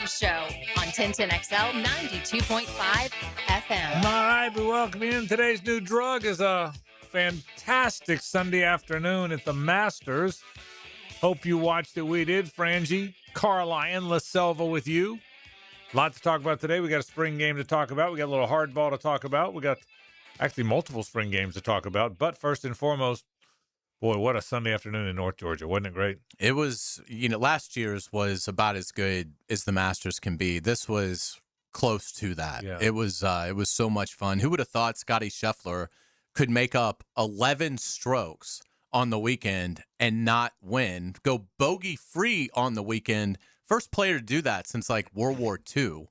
Show on 1010XL 92.5 FM. All right, we welcome you in. Today's new drug is a fantastic Sunday afternoon at the Masters. Hope you watched it. We did. Frangie, Carlyon, La Selva with you. A lot to talk about today. We got a spring game to talk about. We got a little hardball to talk about. We got actually multiple spring games to talk about. But first and foremost, boy, what a Sunday afternoon in North Georgia. Wasn't it great? It was, last year's was about as good as the Masters can be. This was close to that. Yeah. It was so much fun. Who would have thought Scotty Scheffler could make up 11 strokes on the weekend and not win, go bogey-free on the weekend? First player to do that since, like, World War II.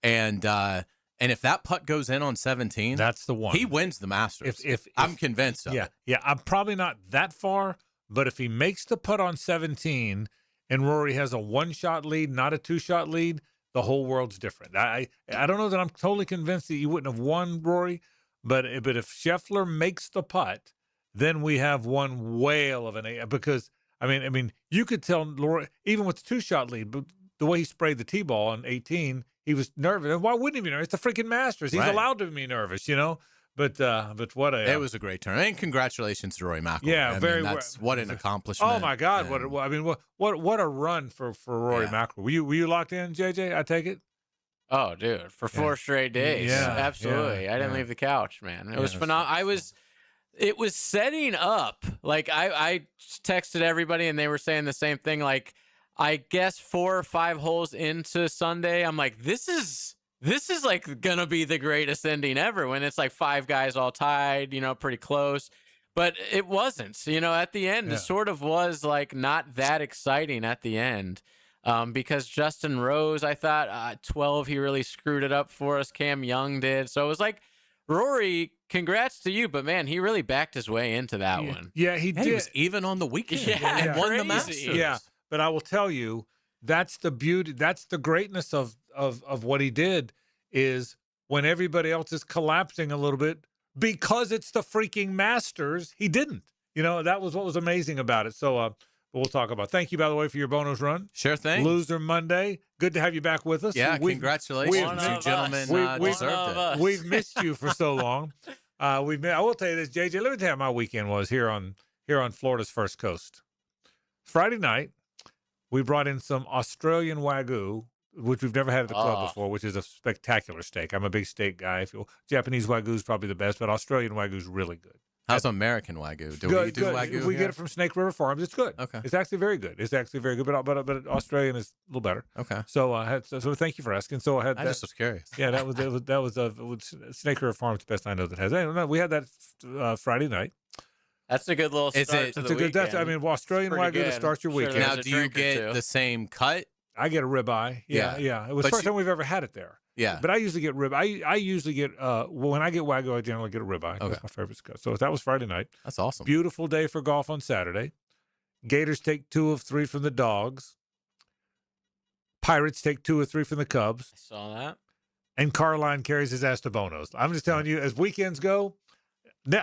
And if that putt goes in on 17, that's the one. He wins the Masters. If I'm convinced of it. Yeah, I'm probably not that far, but if he makes the putt on 17 and Rory has a one-shot lead, not a two-shot lead, the whole world's different. I don't know that I'm totally convinced that you wouldn't have won, Rory, but if Scheffler makes the putt, then we have one whale of an eight. Because I mean, you could tell Rory, even with the two-shot lead, but the way he sprayed the tee ball on 18. He was nervous. And why wouldn't he be nervous? It's the freaking Masters. He's allowed to be nervous, But what a... It was a great turn. And congratulations to Rory McIlroy. Yeah, what an accomplishment. Oh, my God. What a run for Rory McIlroy. Were you locked in, JJ? I take it? Oh, dude, for 4 straight days. Yeah, absolutely. Yeah, I didn't leave the couch, man. It was phenomenal. It was setting up. Like, I texted everybody, and they were saying the same thing, like, I guess 4 or 5 holes into Sunday, I'm like, this is like gonna be the greatest ending ever when it's like 5 guys all tied, pretty close. But it wasn't. At the end, It sort of was like not that exciting at the end. Because Justin Rose, I thought 12, he really screwed it up for us. Cam Young did. So it was like, Rory, congrats to you, but man, he really backed his way into that one. Yeah, he did. He was even on the weekend and won crazy. the Masters. Yeah. But I will tell you, that's the beauty, that's the greatness of what he did, is when everybody else is collapsing a little bit because it's the freaking Masters, he didn't. That was what was amazing about it. So we'll talk about. Thank you, by the way, for your bonus run. Sure thing. Loser Monday. Good to have you back with us. Yeah, congratulations. You gentlemen deserved it. We've missed you for so long. I will tell you this, JJ. Let me tell you how my weekend was here on Florida's First Coast. Friday night, we brought in some Australian Wagyu, which we've never had at the club before, which is a spectacular steak. I'm a big steak guy. Japanese Wagyu is probably the best, but Australian Wagyu is really good. How's American Wagyu? Do we do Wagyu? We get it from Snake River Farms. It's good. Okay. It's actually very good. But Australian is a little better. Okay. So so thank you for asking. So I just was curious. Yeah, that was Snake River Farms, the best I know that has. Anyway, we had that Friday night. That's a good little start to the weekend. Australian Wagyu to start your weekend. Now, do you get the same cut? I get a ribeye. Yeah. It was the first time we've ever had it there. Yeah. But I usually get rib. I usually get when I get Wagyu, I generally get a ribeye. Okay. That's my favorite cut. So that was Friday night. That's awesome. Beautiful day for golf on Saturday. Gators take 2 of 3 from the Dogs. Pirates take 2 of 3 from the Cubs. I saw that. And Carlyon carries his ass to Bonos. I'm just telling you, as weekends go,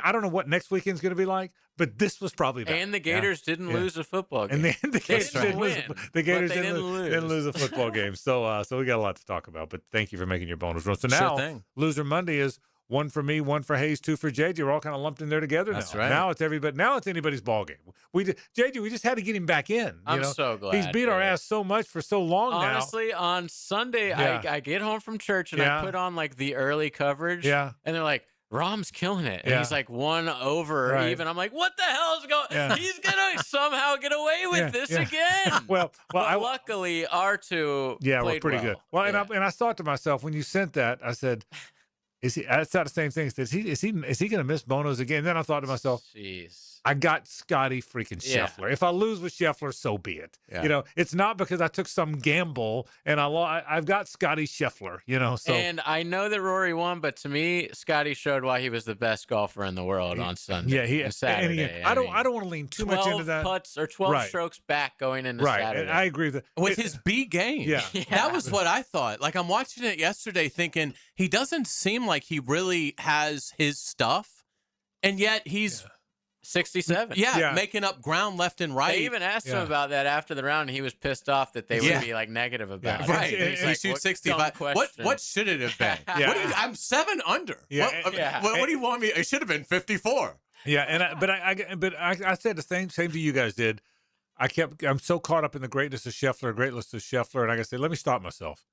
I don't know what next weekend's going to be like, but this was probably better. And the Gators didn't lose a football game. And the Gators didn't win. The Gators didn't lose a football game. So we got a lot to talk about. But thank you for making your bonus run. So now, Loser Monday is 1 for me, 1 for Hayes, 2 for JJ. We're all kind of lumped in there together. That's now. right. Now it's everybody. Now it's anybody's ball game. JJ, we just had to get him back in. I'm so glad. He's beat our ass so much for so long now. Honestly, on Sunday, I get home from church and I put on like the early coverage. Yeah. And they're like, Rom's killing it. And he's like 1 over even. I'm like, what the hell is going on? He's going to somehow get away with this again. But luckily, our 2 we're pretty good. Well, and I thought to myself, when you sent that, I said, I thought the same thing. Is he going to miss Bonos again? And then I thought to myself, jeez. I got Scotty freaking Scheffler. If I lose with Scheffler, so be it. Yeah. It's not because I took some gamble and I've got Scotty Scheffler, So. And I know that Rory won, but to me, Scotty showed why he was the best golfer in the world on Sunday. Yeah, Saturday. I don't want to lean too much into that. 12 putts or 12 strokes back going into Saturday. And I agree with his B game. Yeah. That was what I thought. Like, I'm watching it yesterday thinking he doesn't seem like he really has his stuff, and yet he's 67. Yeah, making up ground left and right. They even asked him about that after the round, and he was pissed off that they would be like negative about it. Right. And He shoots 65. What should it have been? I'm 7 under. What do you want me? It should have been 54. Yeah, and I said the same to you guys did. I'm so caught up in the greatness of Scheffler, and I said, let me stop myself.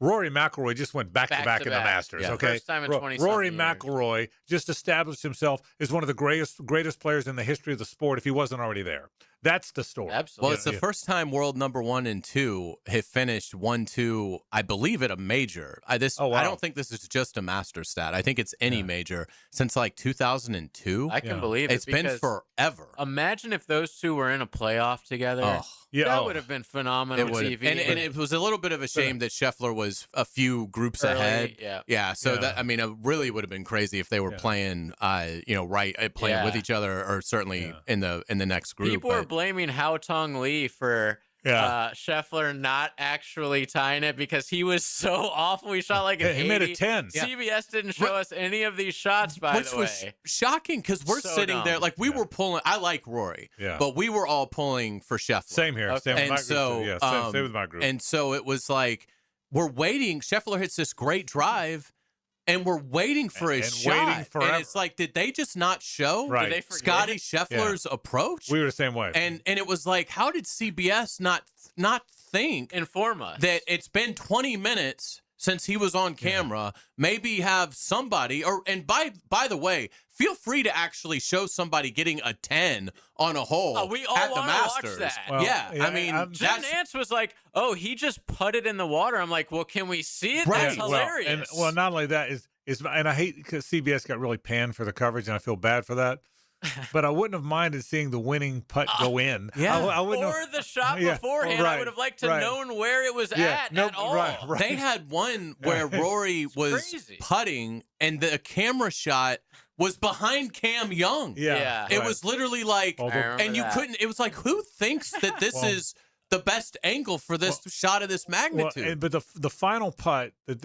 Rory McIlroy just went back to back in the Masters. Yeah. Okay, First time in 20 Rory years. McIlroy just established himself as one of the greatest players in the history of the sport. If he wasn't already there, that's the story. Absolutely. Well, it's the first time world number 1 and 2 have finished 1-2. I believe at a major. I don't think this is just a Masters stat. I think it's any major since like 2002. I can believe it. It's been forever. Imagine if those two were in a playoff together. That would have been phenomenal TV. And it was a little bit of a shame that Scheffler was a few groups ahead. So that, I mean, it really would have been crazy if they were playing, playing with each other, or certainly in the next group. People were blaming Hao Tong Lee for Scheffler not actually tying it because he was so awful. He shot like an 80. He made a 10. CBS didn't show us any of these shots, by the way. Which was shocking because we're sitting there like we were pulling. I like Rory, but we were all pulling for Scheffler. Same here. Okay. Same with my group. Same with my group. And so it was like we're waiting. Scheffler hits this great drive. And we're waiting for his shot. Waiting forever. And it's like, did they just not show Right. Did they forget Scotty Scheffler's approach? We were the same way. And it was like, how did CBS not think Inform us that it's been 20 minutes since he was on camera? Maybe have somebody, and by the way, feel free to actually show somebody getting a 10 on a hole. We all at the want to watch Masters. that. Well, I mean, Jim Nance was like, "Oh, he just putted in the water." I'm like, "Well, can we see it? Right. That's hilarious." Well, not only that is and I hate because CBS got really panned for the coverage, and I feel bad for that. But I wouldn't have minded seeing the winning putt go in. I wouldn't or have, the shot beforehand. I would have liked to known where it was at all. Right. They had one where Rory was crazy. putting, and the camera shot was behind Cam Young. Yeah. It was literally like, and you couldn't. It was like, who thinks that this is the best angle for this shot of this magnitude? But the final putt, the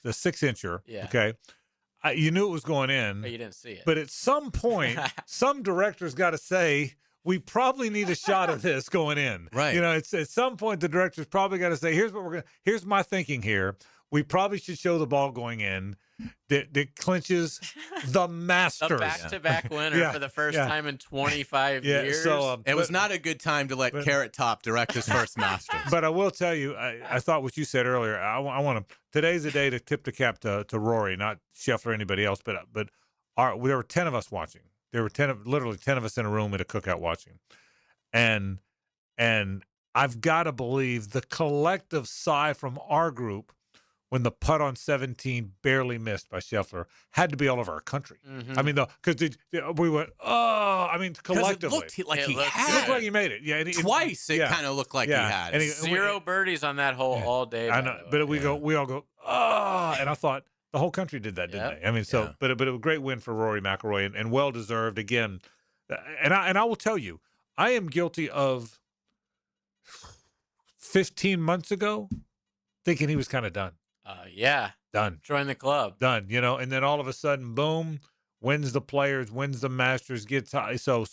6-incher, okay, you knew it was going in. But you didn't see it. But at some point, some director's got to say, we probably need a shot of this going in. Right. You know, it's at some point the director's probably got to say, here's my thinking here. We probably should show the ball going in that clinches the Masters. A back-to-back winner for the first time in 25 years. So, it was not a good time to let Carrot Top direct his first Masters. But I will tell you, I thought what you said earlier. I want to. Today's the day to tip the cap to Rory, not Scheffler or anybody else. But there were 10 of us watching. There were literally 10 of us in a room at a cookout watching, and I've got to believe the collective sigh from our group when the putt on 17 barely missed by Scheffler had to be all over our country. Mm-hmm. I mean, because we went, oh, I mean, collectively. It looked like he It had looked like he made it. Yeah, twice. It kind of looked like he had. And Zero birdies on that hole all day. I know, but we all go, oh, and I thought the whole country did that, didn't they? I mean, but it was a great win for Rory McIlroy and well deserved again. And I will tell you, I am guilty of 15 months ago thinking he was kind of done. Done. Join the club. Done. You know, and then all of a sudden, boom, wins the Players, wins the Masters, gets high. So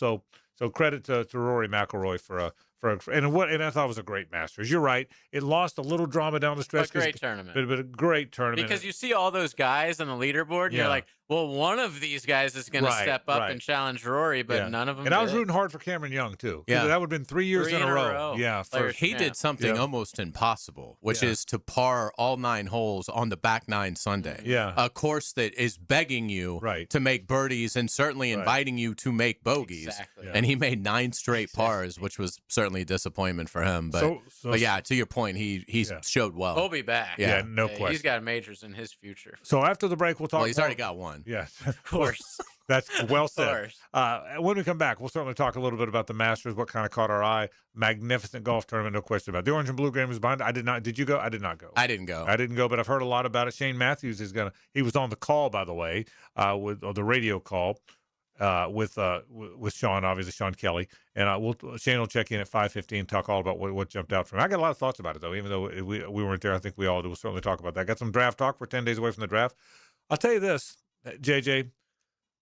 credit to Rory McIlroy and I thought it was a great Masters. You're right. It lost a little drama down the stretch. A great tournament. But a great tournament. Because you see all those guys on the leaderboard, and you're like, well, one of these guys is going to step up and challenge Rory, but none of them And I was rooting hard for Cameron Young, too. Yeah. That would have been 3 years in a row. Yeah. He did something almost impossible, which is to par all 9 holes on the back 9 Sunday. Yeah. A course that is begging you to make birdies and certainly inviting you to make bogeys. Exactly. And he made 9 straight pars, which was certainly a disappointment for him. But, but yeah, to your point, he showed well. He'll be back. Yeah, no question. He's got majors in his future. So after the break, we'll talk. Well, he's already got one. Yeah. Of course. That's well said. Of course. When we come back, we'll certainly talk a little bit about the Masters, what kind of caught our eye. Magnificent golf tournament, no question about it. The Orange and Blue game was behind. I did not. Did you go? I did not go. I didn't go. I didn't go, but I've heard a lot about it. Shane Matthews is going to – he was on the call, by the way, with the radio call with Sean, obviously, Sean Kelly. And Shane will check in at 5:15, talk all about what jumped out from him. I got a lot of thoughts about it, though, even though we weren't there. I think we all do. We'll certainly talk about that. Got some draft talk. We're 10 days away from the draft. I'll tell you this, JJ.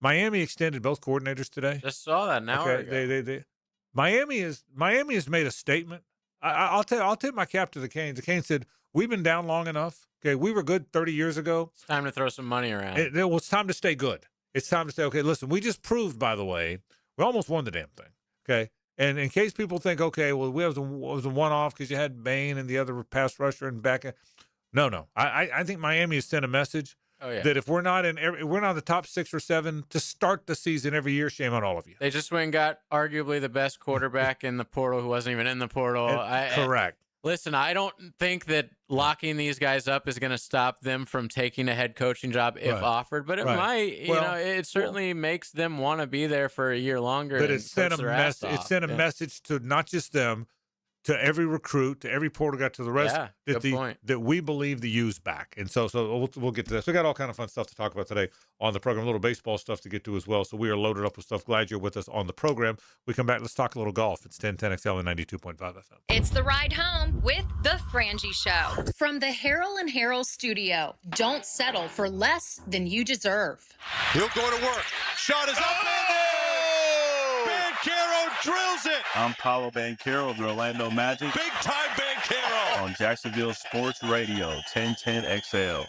Miami extended both coordinators today. Just saw that an hour ago. Miami has made a statement. I'll tip my cap to the Canes. The Canes said, we've been down long enough. Okay, we were good 30 years ago. It's time to throw some money around. It's time to stay good. It's time to say, okay, listen, we just proved, by the way, we almost won the damn thing. Okay. And in case people think, okay, well, it was a one-off because you had Bain and the other pass rusher and back. No. I think Miami has sent a message that if we're not the top 6 or 7 to start the season every year, shame on all of you. They just went and got arguably the best quarterback in the portal who wasn't even in the portal. Correct. Listen, I don't think that locking these guys up is going to stop them from taking a head coaching job if offered, but it might. It certainly makes them want to be there for a year longer. But it sent a message. It sent a message to not just them, to every recruit, to every portal guy, to the rest, that we believe the U's back. And so we'll get to this. We got all kind of fun stuff to talk about today on the program, a little baseball stuff to get to as well. So we are loaded up with stuff. Glad you're with us on the program. We come back, let's talk a little golf. It's 1010XL and 92.5 FM. It's the ride home with the Frangie Show from the Harold and Harold studio. Don't settle for less than you deserve. He'll go to work. Shot is up and Banchero drills it. I'm Paulo Banchero of the Orlando Magic. Big time Banchero. On Jacksonville Sports Radio, 1010XL.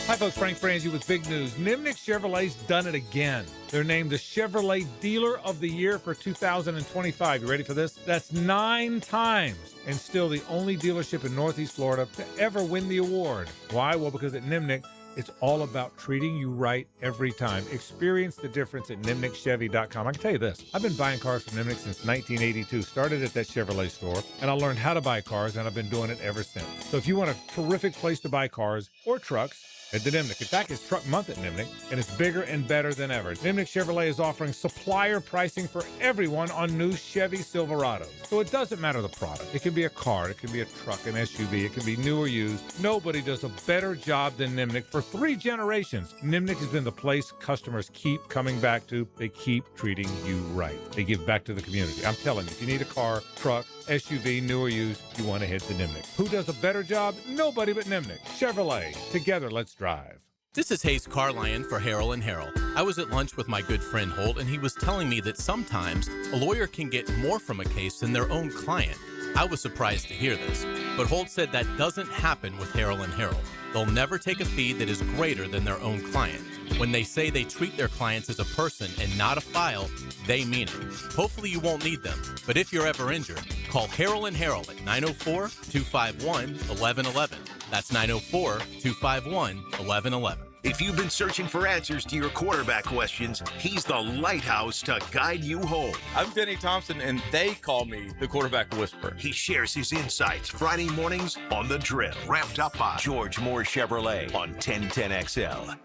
Hi, folks. Frank Frangie with big news. Nimnick Chevrolet's done it again. They're named the Chevrolet Dealer of the Year for 2025. You ready for this? That's 9 times, and still the only dealership in Northeast Florida to ever win the award. Why? Well, because at Nimnick, it's all about treating you right every time. Experience the difference at NimnickChevy.com. I can tell you this. I've been buying cars from Nimnick since 1982. Started at that Chevrolet store, and I learned how to buy cars, and I've been doing it ever since. So if you want a terrific place to buy cars or trucks, at the Nimnick. In fact, it's Truck Month at Nimnick, and it's bigger and better than ever. Nimnick Chevrolet is offering supplier pricing for everyone on new Chevy Silverados. So it doesn't matter the product. It can be a car, it can be a truck, an SUV, it can be new or used. Nobody does a better job than Nimnick. For 3 generations, Nimnick has been the place customers keep coming back to. They keep treating you right. They give back to the community. I'm telling you, if you need a car, truck, SUV, new or used, you want to hit the Nimnick. Who does a better job? Nobody but Nimnick. Chevrolet. Together, let's drive. This is Hayes Carlion for Harold and Harold. I was at lunch with my good friend Holt, and he was telling me that sometimes a lawyer can get more from a case than their own client. I was surprised to hear this, but Holt said that doesn't happen with Harold and Harold. They'll never take a fee that is greater than their own client. When they say they treat their clients as a person and not a file, they mean it. Hopefully you won't need them, but if you're ever injured, call Harold and Harold at 904-251-1111. That's 904-251-1111. If you've been searching for answers to your quarterback questions, he's the lighthouse to guide you home. I'm Denny Thompson, and they call me the quarterback whisperer. He shares his insights Friday mornings on The Drill. Wrapped up by George Moore Chevrolet on 1010XL.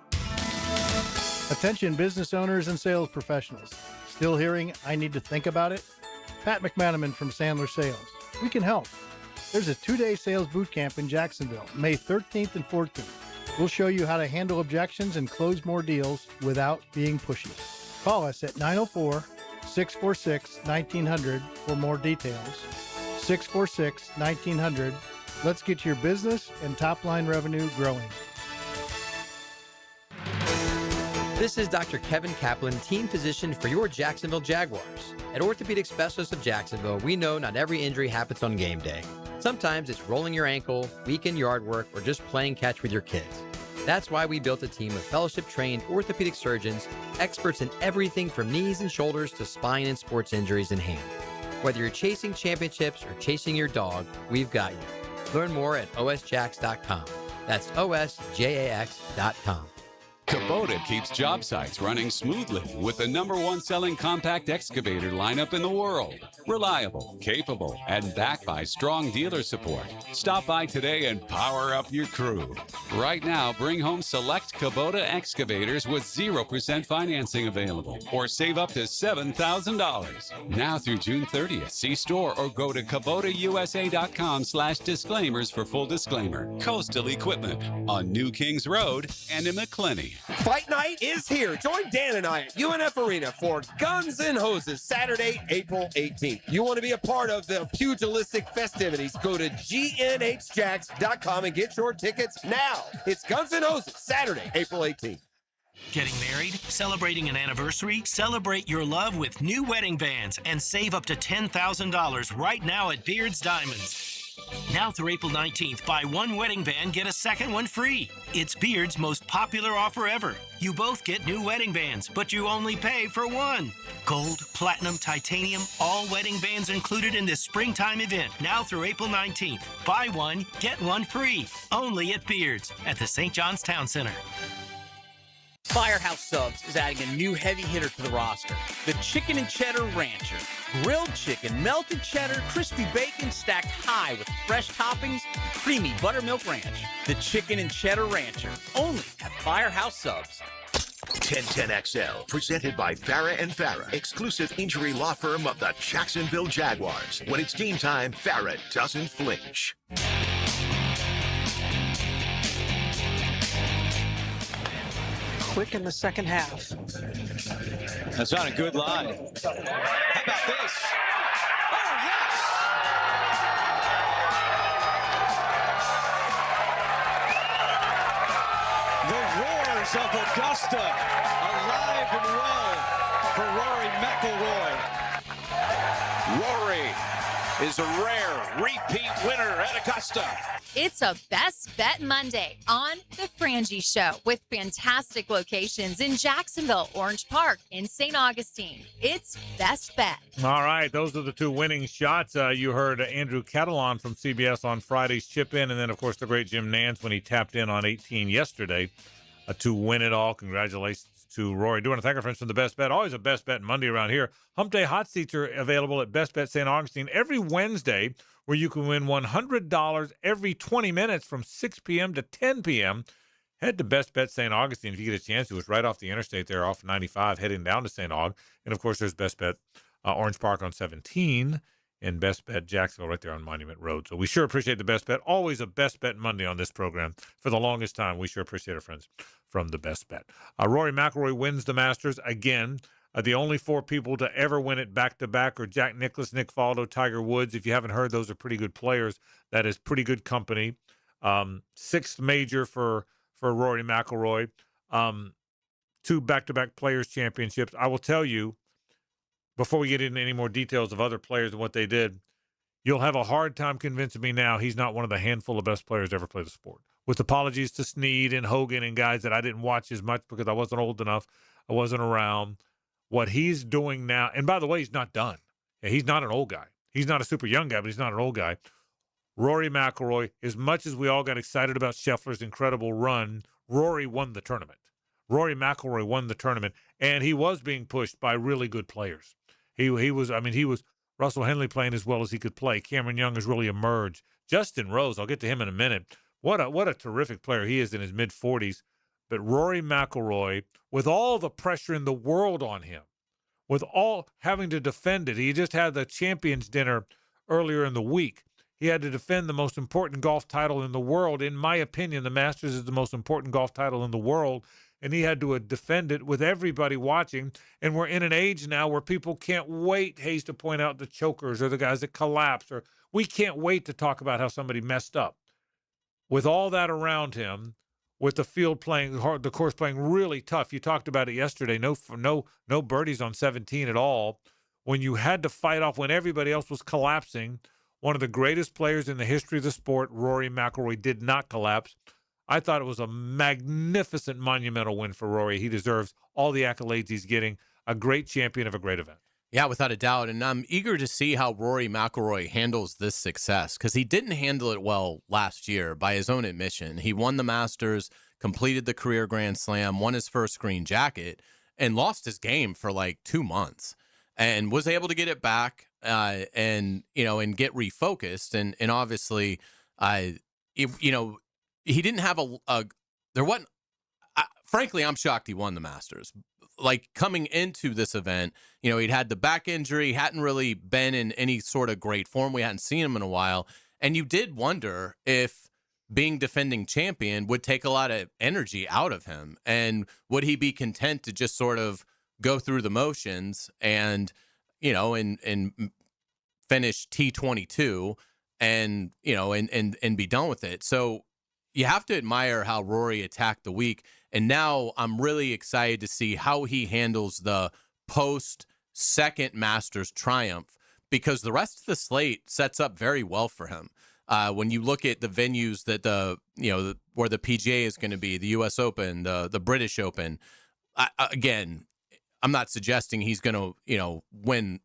Attention business owners and sales professionals. Still hearing, I need to think about it? Pat McManaman from Sandler Sales. We can help. There's a 2-day sales boot camp in Jacksonville, May 13th and 14th. We'll show you how to handle objections and close more deals without being pushy. Call us at 904-646-1900 for more details. 646-1900. Let's get your business and top-line revenue growing. This is Dr. Kevin Kaplan, team physician for your Jacksonville Jaguars. At Orthopedic Specialists of Jacksonville, we know not every injury happens on game day. Sometimes it's rolling your ankle, weekend yard work, or just playing catch with your kids. That's why we built a team of fellowship-trained orthopedic surgeons, experts in everything from knees and shoulders to spine and sports injuries in hand. Whether you're chasing championships or chasing your dog, we've got you. Learn more at osjax.com. That's osjax.com. Kubota keeps job sites running smoothly with the #1 selling compact excavator lineup in the world. Reliable, capable, and backed by strong dealer support. Stop by today and power up your crew. Right now, bring home select Kubota excavators with 0% financing available or save up to $7,000. Now through June 30th. See store or go to KubotaUSA.com/disclaimers for full disclaimer. Coastal Equipment on New Kings Road and in McClenny. Fight night is here. Join Dan and I at UNF Arena for Guns N' Hoses, Saturday, April 18th. You want to be a part of the pugilistic festivities? Go to GNHJax.com and get your tickets now. It's Guns N' Hoses, Saturday, April 18th. Getting married? Celebrating an anniversary? Celebrate your love with new wedding bands and save up to $10,000 right now at Beard's Diamonds. Now through April 19th, buy one wedding band, get a second one free. It's Beard's most popular offer ever. You both get new wedding bands, but you only pay for one. Gold, platinum, titanium, all wedding bands included in this springtime event. Now through April 19th. Buy one, get one free. Only at Beard's at the St. John's Town Center. Firehouse Subs is adding a new heavy hitter to the roster, the Chicken and Cheddar Rancher. Grilled chicken, melted cheddar, crispy bacon stacked high with fresh toppings, and creamy buttermilk ranch. The Chicken and Cheddar Rancher, only at Firehouse Subs. 1010XL, presented by Farah and Farah, exclusive injury law firm of the Jacksonville Jaguars. When it's game time, Farah doesn't flinch. Quick in the second half. That's not a good line. How about this? Oh, yes! The roars of Augusta, alive and well for Rory McIlroy. Rory is a rare repeat winner at Augusta. It's a Best Bet Monday on The Frangie Show with fantastic locations in Jacksonville, Orange Park, and St. Augustine. It's Best Bet. All right, those are the two winning shots. You heard Andrew Catalan from CBS on Friday's chip in, and then, of course, the great Jim Nance when he tapped in on 18 yesterday to win it all. Congratulations to Rory. Do want to thank our friends from the Best Bet. Always a Best Bet Monday around here. Hump Day hot seats are available at Best Bet St. Augustine every Wednesday, where you can win $100 every 20 minutes from 6 p.m. to 10 p.m. Head to Best Bet St. Augustine if you get a chance. It was right off the interstate there, off 95, heading down to St. Aug. And, of course, there's Best Bet Orange Park on 17 and Best Bet Jacksonville right there on Monument Road. So we sure appreciate the Best Bet. Always a Best Bet Monday on this program. For the longest time, we sure appreciate our friends from the Best Bet. Rory McIlroy wins the Masters again. The only four people to ever win it back-to-back are Jack Nicklaus, Nick Faldo, Tiger Woods. If you haven't heard, those are pretty good players. That is pretty good company. Sixth major for Rory McIlroy. Two back-to-back Players' Championships. I will tell you, before we get into any more details of other players and what they did, you'll have a hard time convincing me now he's not one of the handful of best players to ever play the sport. With apologies to Snead and Hogan and guys that I didn't watch as much because I wasn't old enough, I wasn't around. What he's doing now, and by the way, he's not done. He's not an old guy. He's not a super young guy, but he's not an old guy. Rory McIlroy, as much as we all got excited about Scheffler's incredible run, Rory won the tournament. Rory McIlroy won the tournament, and he was being pushed by really good players. He was Russell Henley playing as well as he could play. Cameron Young has really emerged. Justin Rose, I'll get to him in a minute. What a terrific player he is in his mid-40s. But Rory McIlroy, with all the pressure in the world on him, with all having to defend it, he just had the Champions Dinner earlier in the week. He had to defend the most important golf title in the world. In my opinion, the Masters is the most important golf title in the world, and he had to defend it with everybody watching. And we're in an age now where people can't wait, Hayes, to point out the chokers or the guys that collapse, or we can't wait to talk about how somebody messed up. With all that around him, with the field playing hard, the course playing really tough. You talked about it yesterday. No birdies on 17 at all. When you had to fight off, when everybody else was collapsing, one of the greatest players in the history of the sport, Rory McIlroy, did not collapse. I thought it was a magnificent, monumental win for Rory. He deserves all the accolades he's getting. A great champion of a great event. Yeah, without a doubt. And I'm eager to see how Rory McIlroy handles this success, because he didn't handle it well last year by his own admission. He won the Masters, completed the career Grand Slam, won his first green jacket, and lost his game for like 2 months, and was able to get it back and get refocused. And obviously, he didn't have there wasn't, frankly, I'm shocked he won the Masters. Like, coming into this event, he'd had the back injury, hadn't really been in any sort of great form. We hadn't seen him in a while. And you did wonder if being defending champion would take a lot of energy out of him. And would he be content to just sort of go through the motions and, and finish T22 and be done with it? So you have to admire how Rory attacked the week. And now I'm really excited to see how he handles the post-second Masters triumph, because the rest of the slate sets up very well for him. When you look at the venues that where the PGA is going to be, the U.S. Open, the British Open, again, I'm not suggesting he's going to, win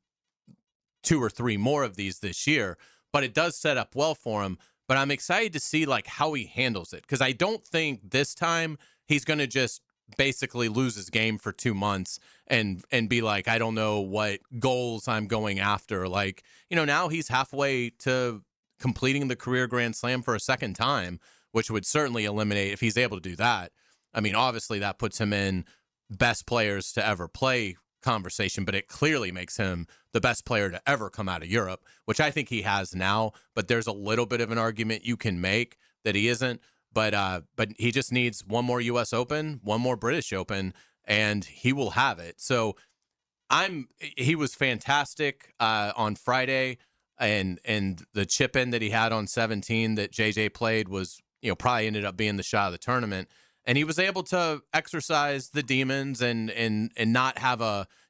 2 or 3 more of these this year, but it does set up well for him. But I'm excited to see like how he handles it, because I don't think this time he's going to just basically lose his game for 2 months and be like, I don't know what goals I'm going after. Like, now he's halfway to completing the career Grand Slam for a second time, which would certainly eliminate, if he's able to do that. I mean, obviously that puts him in best players to ever play conversation, but it clearly makes him the best player to ever come out of Europe, which I think he has now. But there's a little bit of an argument you can make that he isn't. But he just needs one more U.S. Open, one more British Open, and he will have it. So he was fantastic on Friday, and the chip in that he had on 17 that JJ played was, probably ended up being the shot of the tournament. And he was able to exercise the demons and not have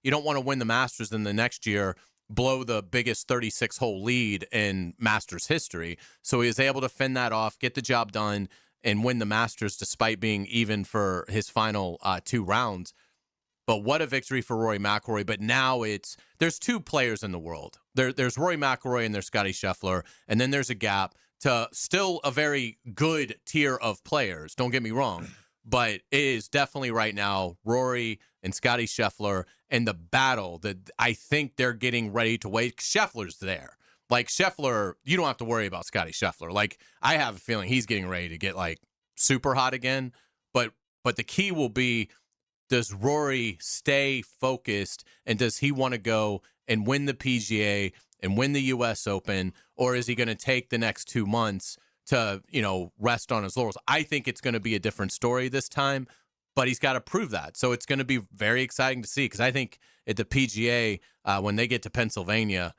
you don't want to win the Masters in the next year, blow the biggest 36-hole lead in Masters history. So he was able to fend that off, get the job done, and win the Masters despite being even for his final 2 rounds. But what a victory for Rory McIlroy. But now there's 2 players in the world. There's Rory McIlroy and there's Scottie Scheffler, and then there's a gap to still a very good tier of players. Don't get me wrong. But it is definitely right now Rory and Scottie Scheffler, and the battle that I think they're getting ready to wait. Scheffler's there. Like, Scheffler, you don't have to worry about Scottie Scheffler. Like, I have a feeling he's getting ready to get, like, super hot again. But the key will be, does Rory stay focused, and does he want to go and win the PGA and win the U.S. Open, or is he going to take the next 2 months to, rest on his laurels? I think it's going to be a different story this time, but he's got to prove that. So it's going to be very exciting to see, because I think at the PGA, when they get to Pennsylvania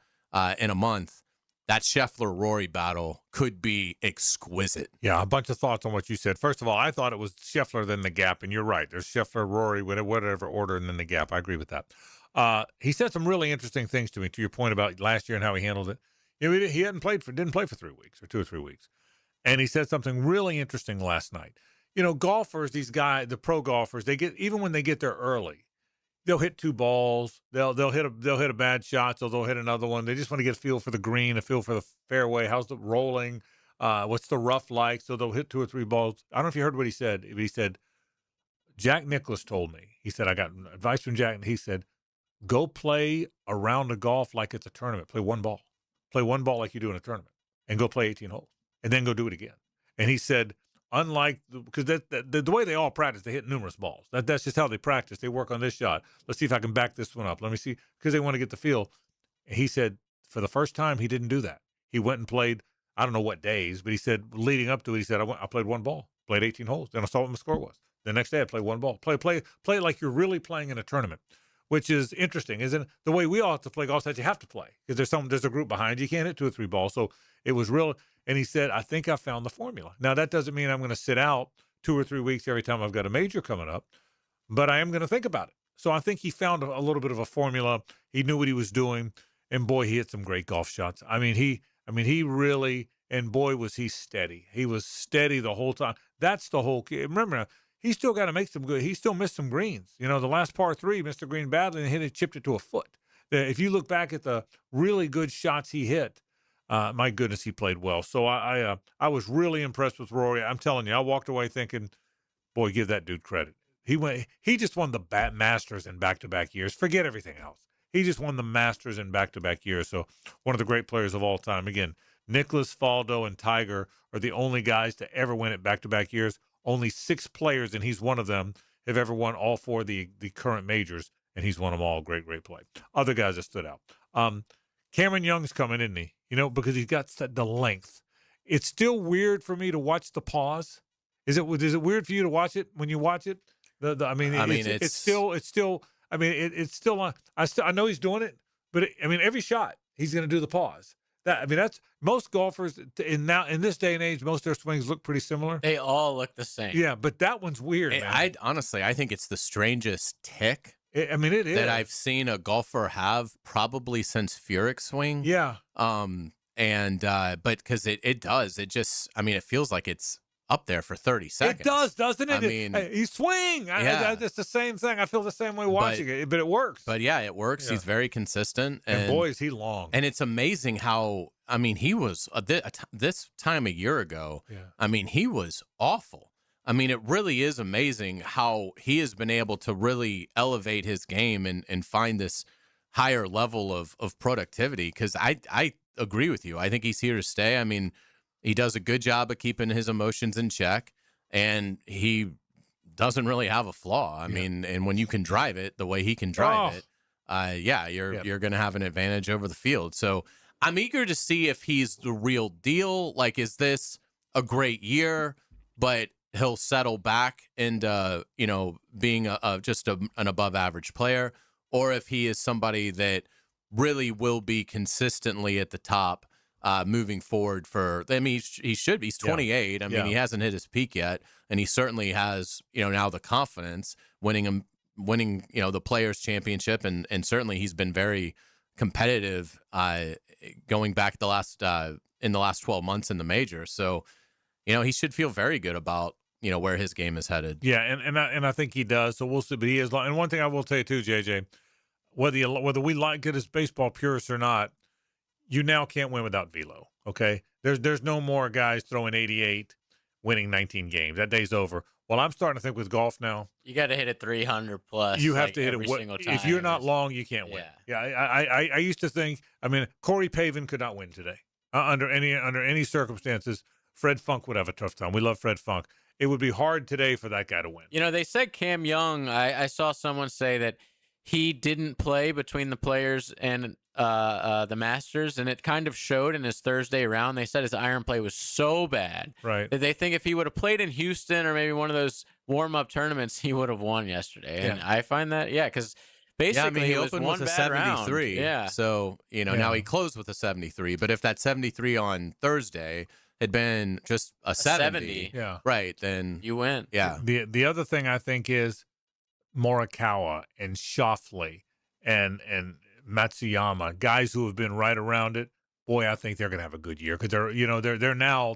in a month, that Scheffler-Rory battle could be exquisite. Yeah, a bunch of thoughts on what you said. First of all, I thought it was Scheffler, then the gap, and you're right. There's Scheffler, Rory, whatever order, and then the gap. I agree with that. He said some really interesting things to me, to your point about last year and how he handled it. He didn't play for 3 weeks or 2 or 3 weeks. And he said something really interesting last night. Golfers, these guys, the pro golfers, even when they get there early, they'll hit 2 balls. They'll hit a bad shot, so they'll hit another one. They just want to get a feel for the green, a feel for the fairway. How's the rolling? What's the rough like? So they'll hit 2 or 3 balls. I don't know if you heard what he said. He said, Jack Nicklaus told me. He said, I got advice from Jack. And he said, go play a round of golf like it's a tournament. Play 1 ball. Play 1 ball like you do in a tournament, and go play 18 holes, and then go do it again. And he said, unlike, because the way they all practice, they hit numerous balls. That's just how they practice. They work on this shot. Let's see if I can back this one up. Let me see, because they want to get the feel. He said for the first time, he didn't do that. He went and played, I don't know what days, but he said leading up to it, he said, I played 1 ball, played 18 holes. Then I saw what my score was. The next day I played 1 ball. Play like you're really playing in a tournament, which is interesting, isn't it? The way we all have to play golf, that you have to play, because there's a group behind you. You can't hit 2 or 3 balls. So it was real. And he said, I think I found the formula. Now, that doesn't mean I'm going to sit out 2 or 3 weeks every time I've got a major coming up, but I am going to think about it. So I think he found a little bit of a formula. He knew what he was doing, and boy, he hit some great golf shots. He really, and boy, was he steady. He was steady the whole time. That's the whole key. Remember, he still got to make some good. He still missed some greens. The last par 3, missed the green badly, and chipped it to a foot. If you look back at the really good shots he hit, my goodness, he played well. So I was really impressed with Rory. I'm telling you, I walked away thinking, boy, give that dude credit. He just won the Masters in back-to-back years. Forget everything else. He just won the Masters in back-to-back years. So one of the great players of all time. Again, Nicklaus, Faldo, and Tiger are the only guys to ever win it back-to-back years. Only 6 players, and he's one of them, have ever won all 4 of the current majors, and he's won them all. Great, great play. Other guys that stood out. Cameron Young's coming, isn't he? Because he's got the length. It's still weird for me to watch the pause. Is it weird for you to watch it when you watch it? It's still. I know he's doing it, but every shot he's going to do the pause. That's most golfers in this day and age. Most of their swings look pretty similar. They all look the same. Yeah, but that one's weird, man. I think it's the strangest tick. It is that I've seen a golfer have probably since Furyk's swing. Yeah. But because it does, it just, it feels like it's up there for 30 seconds. It does, doesn't it? I mean, he swing. Yeah. It's the same thing. I feel the same way watching it, but it works. But yeah, it works. Yeah. He's very consistent. And boy, is he long. And it's amazing how, he was, this time a year ago, he was awful. It really is amazing how he has been able to really elevate his game and find this higher level of productivity. Because I agree with you. I think he's here to stay. He does a good job of keeping his emotions in check, and he doesn't really have a flaw. And when you can drive it the way he can drive it, you're going to have an advantage over the field. So I'm eager to see if he's the real deal. Like, is this a great year, but he'll settle back into, being an above average player, or if he is somebody that really will be consistently at the top moving forward he should be. He's 28. He hasn't hit his peak yet, and he certainly has, now the confidence winning the Players Championship, and certainly he's been very competitive going back in the last 12 months in the major. So, he should feel very good about, where his game is headed. Yeah, and I think he does. So we'll see. But he is long. And one thing I will tell you too, JJ, whether we like it as baseball purists or not, you now can't win without velo. Okay, there's no more guys throwing 88, winning 19 games. That day's over. Well, I'm starting to think with golf now, you got to hit it 300 plus. You have to hit every it single time. If you're not long, you can't win. Yeah. I used to think. Corey Pavin could not win today under any circumstances. Fred Funk would have a tough time. We love Fred Funk. It would be hard today for that guy to win. They said Cam Young. I saw someone say that he didn't play between the Players and the Masters, and it kind of showed in his Thursday round. They said his iron play was so bad that they think if he would have played in Houston or maybe one of those warm-up tournaments, he would have won yesterday. And I find that, because basically he it was opened one with a bad 73. round. Yeah. So, now he closed with a 73. But if that 73 on Thursday had been just a 70, right, then you win. Yeah. The other thing I think is Morikawa and Schauffele and Matsuyama, guys who have been right around it. Boy, I think they're going to have a good year because they're now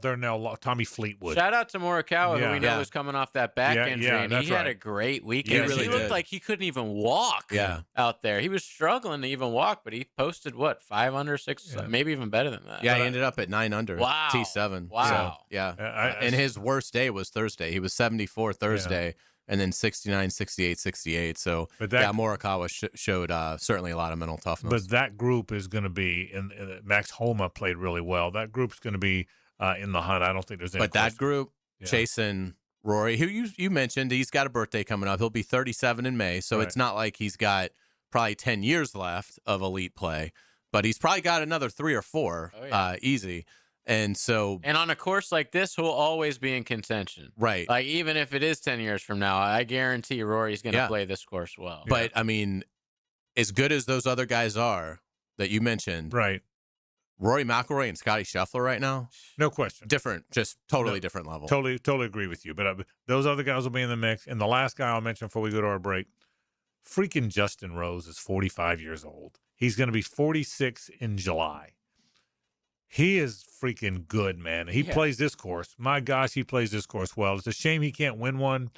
Tommy Fleetwood. Shout out to Morikawa, who we know was coming off that back injury, and he had a great weekend. He really looked like he couldn't even walk. Out there, he was struggling to even walk, but he posted 5 under, 6, maybe even better than that. Yeah, he ended up at 9 under. Wow, T7. Wow. So, and his worst day was Thursday. He was 74 Thursday. Yeah. And then 69, 68, 68. So, Morikawa showed certainly a lot of mental toughness. But that group is going to be, and Max Homa played really well. That group's going to be in the hunt. I don't think there's any question. That group, chasing Rory, who you mentioned, he's got a birthday coming up. He'll be 37 in May. So it's not like he's got probably 10 years left of elite play. But he's probably got another 3 or 4 easy. And so, and on a course like this, he'll always be in contention, right? Like even if it is 10 years from now, I guarantee Rory's going to play this course well. But as good as those other guys are that you mentioned, right? Rory McIlroy and Scotty Scheffler right now, no question, different, just totally different level. Totally agree with you. But those other guys will be in the mix. And the last guy I'll mention before we go to our break, freaking Justin Rose is 45 years old. He's going to be 46 in July. He is freaking good, man. He plays this course. My gosh, he plays this course well. It's a shame he can't win one,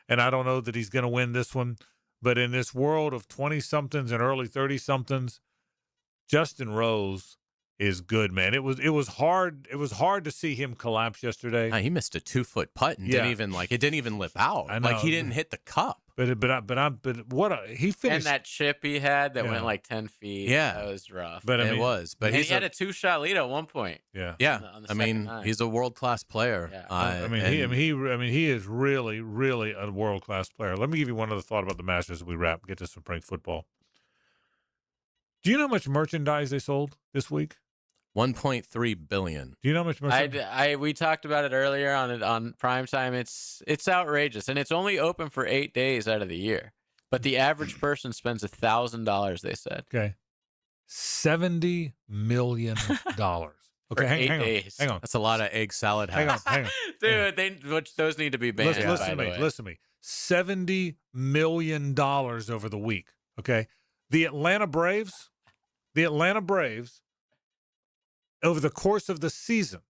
and I don't know that he's going to win this one. But in this world of 20-somethings and early 30-somethings, Justin Rose is good, man. It was hard. It was hard to see him collapse yesterday. He missed a 2-foot putt and didn't even lip out. I know. Like he didn't hit the cup. But he finished. And that chip he had that went like 10 feet. Yeah, that was rough. But it was. But he had a 2-shot lead at one point. Yeah. On the second nine. He's a world-class player. Yeah. He is really, really a world-class player. Let me give you one other thought about the Masters as we wrap. Get to some prank football. Do you know how much merchandise they sold this week? $1.3 billion. Do you know how much merchandise? We talked about it earlier on Primetime. It's outrageous, and it's only open for 8 days out of the year. But the average person spends $1,000. They said. Okay. $70 million. Okay, hang on. That's a lot of egg salad. Hang on. Dude, those need to be banned. Listen to me. $70 million over the week. Okay, the Atlanta Braves, over the course of the season,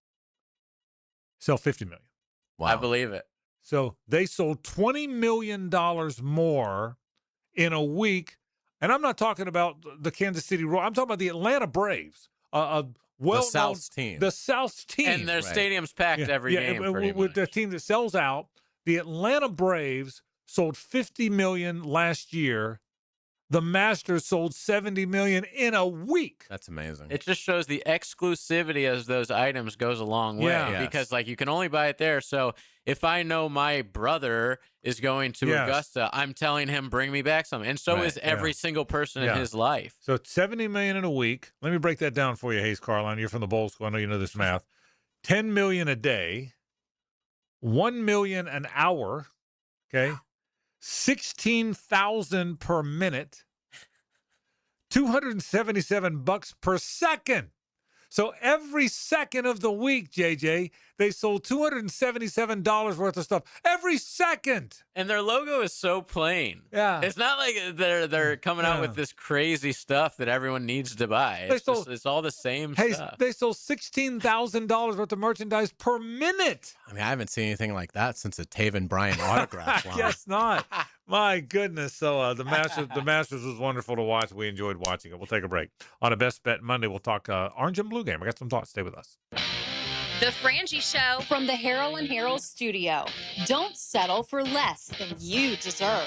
sell $50 million. Wow. I believe it. So they sold $20 million more in a week. And I'm not talking about the Kansas City Royals. I'm talking about the Atlanta Braves. The South's team. The South's team. And their stadium's packed every game. With the team that sells out, the Atlanta Braves sold $50 million last year. The Masters sold $70 million in a week. That's amazing. It just shows the exclusivity as those items goes a long way because like you can only buy it there. So if I know my brother is going to Augusta, I'm telling him bring me back some, and so is every single person in his life. So it's $70 million in a week. Let me break that down for you, Hayes Carline. You're from the Bowl School. I know you know this math. $10 million a day, $1 million an hour. Okay. 16,000 per minute, $277 per second. So every second of the week, JJ, they sold $277 worth of stuff every second. And their logo is so plain. Yeah. It's not like they're coming out with this crazy stuff that everyone needs to buy. It's all the same stuff. They sold $16,000 worth of merchandise per minute. I mean, I haven't seen anything like that since a Taven Bryan autograph line. Guess not. My goodness. So the Masters was wonderful to watch. We enjoyed watching it. We'll take a break. On a Best Bet Monday, we'll talk Orange and Blue game. I got some thoughts. Stay with us. The Frangie Show from the Harold and Harold studio. Don't settle for less than you deserve.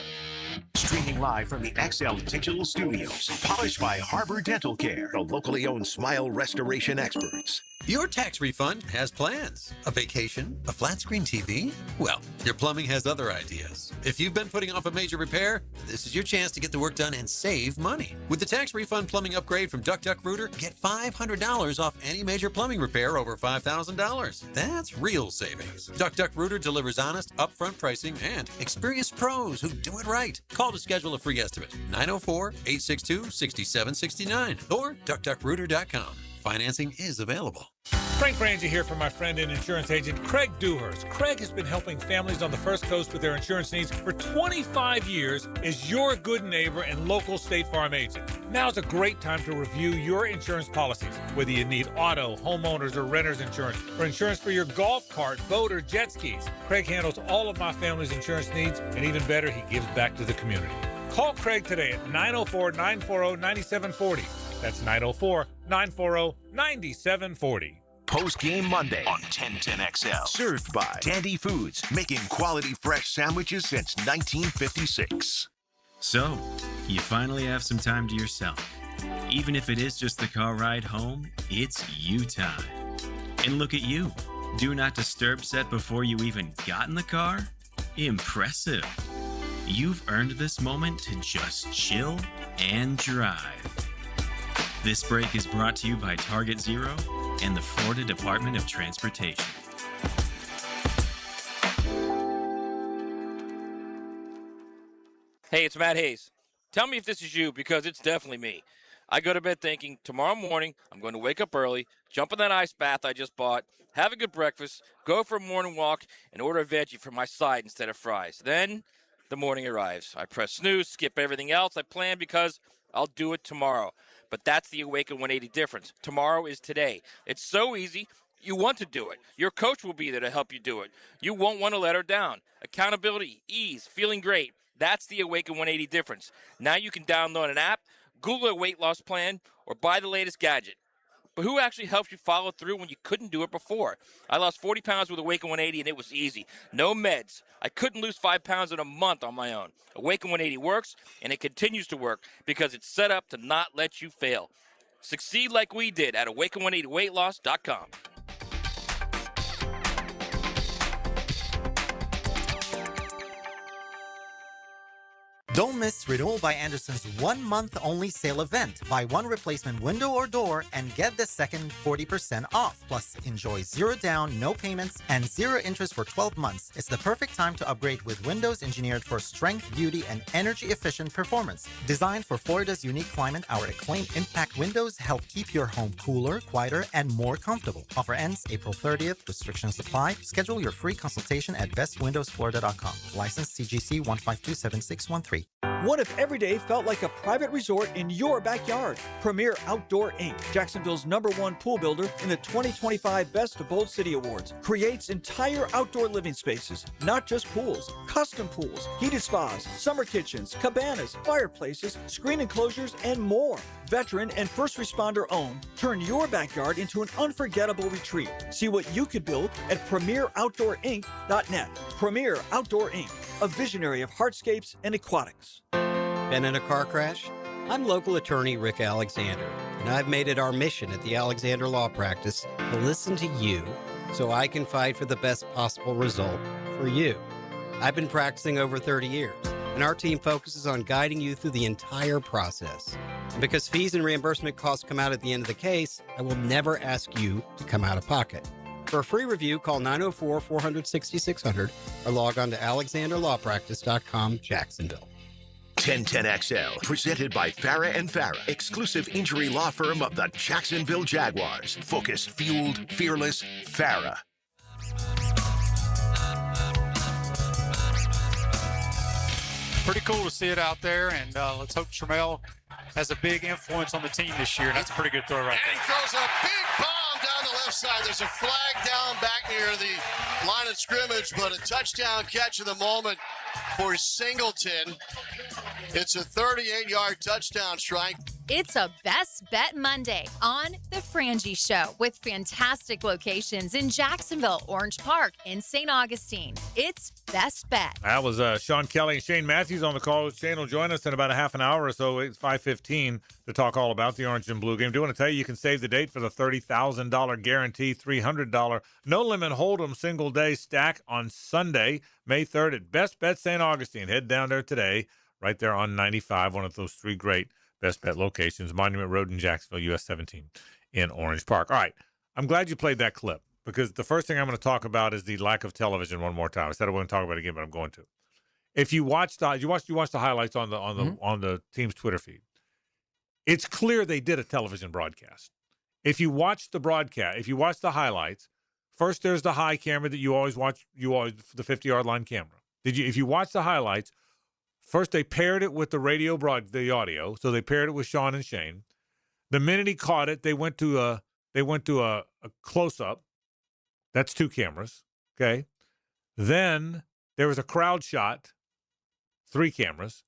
Streaming live from the XL Digital Studios. Polished by Harbor Dental Care, the locally owned smile restoration experts. Your tax refund has plans. A vacation? A flat screen TV? Well, your plumbing has other ideas. If you've been putting off a major repair, this is your chance to get the work done and save money. With the tax refund plumbing upgrade from Rooter, get $500 off any major plumbing repair over $5,000. That's real savings. Rooter delivers honest, upfront pricing and experienced pros who do it right. Call to schedule a free estimate. 904-862-6769 or duckrooter.com. Financing is available. Frank Frangie here for my friend and insurance agent Craig Dewhurst. Craig has been helping families on the First Coast with their insurance needs for 25 years as your good neighbor and local State Farm agent. Now's a great time to review your insurance policies, whether you need auto, homeowners, or renter's insurance, or insurance for your golf cart, boat, or jet skis. Craig handles all of my family's insurance needs, and even better, he gives back to the community. Call Craig today at 904-940-9740. That's 904-940-9740. Post-game Monday on 1010XL. Served by Dandy Foods, making quality fresh sandwiches since 1956. So, you finally have some time to yourself. Even if it is just the car ride home, it's you time. And look at you. Do not disturb set before you even got in the car? Impressive. You've earned this moment to just chill and drive. This break is brought to you by Target Zero and the Florida Department of Transportation. Hey, it's Matt Hayes. Tell me if this is you, because it's definitely me. I go to bed thinking, tomorrow morning, I'm going to wake up early, jump in that ice bath I just bought, have a good breakfast, go for a morning walk, and order a veggie for my side instead of fries. Then the morning arrives. I press snooze, skip everything else I planned because I'll do it tomorrow. But that's the Awaken 180 difference. Tomorrow is today. It's so easy. You want to do it. Your coach will be there to help you do it. You won't want to let her down. Accountability, ease, feeling great. That's the Awaken 180 difference. Now you can download an app, Google a weight loss plan, or buy the latest gadget. But who actually helps you follow through when you couldn't do it before? I lost 40 pounds with Awaken 180, and it was easy. No meds. I couldn't lose 5 pounds in a month on my own. Awaken 180 works, and it continues to work because it's set up to not let you fail. Succeed like we did at awaken180weightloss.com. Don't miss Renewal by Anderson's 1 month only sale event. Buy one replacement window or door and get the second 40% off. Plus, enjoy 0 down, no payments, and 0 interest for 12 months. It's the perfect time to upgrade with windows engineered for strength, beauty, and energy-efficient performance. Designed for Florida's unique climate, our acclaimed impact windows help keep your home cooler, quieter, and more comfortable. Offer ends April 30th. Restrictions apply. Schedule your free consultation at bestwindowsflorida.com. License CGC 1527613. What if every day felt like a private resort in your backyard? Premier Outdoor Inc., Jacksonville's #1 pool builder in the 2025 Best of Bold City Awards, creates entire outdoor living spaces, not just pools, custom pools, heated spas, summer kitchens, cabanas, fireplaces, screen enclosures, and more. Veteran and first responder owned, turn your backyard into an unforgettable retreat. See what you could build at premieroutdoorinc.net. Premier Outdoor Inc., a visionary of hardscapes and aquatics. Been in a car crash? I'm local attorney Rick Alexander, and I've made it our mission at the Alexander Law Practice to listen to you so I can fight for the best possible result for you. I've been practicing over 30 years, and our team focuses on guiding you through the entire process. And because fees and reimbursement costs come out at the end of the case, I will never ask you to come out of pocket. For a free review, call 904-400-6600 or log on to alexanderlawpractice.com, Jacksonville. 1010XL, presented by Farah and Farah, exclusive injury law firm of the Jacksonville Jaguars. Focused, fueled, fearless, Farah. Pretty cool to see it out there, and let's hope Trammell has a big influence on the team this year. That's a pretty good throw right there. And he throws a big bomb down the left side. There's a flag down back near the line of scrimmage, but a touchdown catch of the moment for Singleton. It's a 38-yard touchdown strike. It's a Best Bet Monday on The Frangie Show with fantastic locations in Jacksonville, Orange Park, and St. Augustine. It's Best Bet. That was Sean Kelly and Shane Matthews on the call. Shane will join us in about a half an hour or so. It's 5:15 to talk all about the Orange and Blue game. Do want to tell you can save the date for the $30,000 guarantee, $300 no-limit hold'em single-day stack on Sunday, May 3rd at Best Bet St. Augustine. Head down there today, right there on 95, one of those three great Best Bet locations, Monument Road in Jacksonville, US 17 in Orange Park. All right, I'm glad you played that clip because the first thing I'm going to talk about is the lack of television one more time. I said I wouldn't talk about it again, but I'm going to. If you watch the highlights on the team's Twitter feed, it's clear they did a television broadcast. If you watch the broadcast, if you watch the highlights, first there's the high camera that you always watch, the 50-yard line camera. If you watch the highlights, first they paired it with the audio, so they paired it with Sean and Shane. The minute he caught it, they went to a close-up. That's 2 cameras, okay? Then there was a crowd shot, 3 cameras,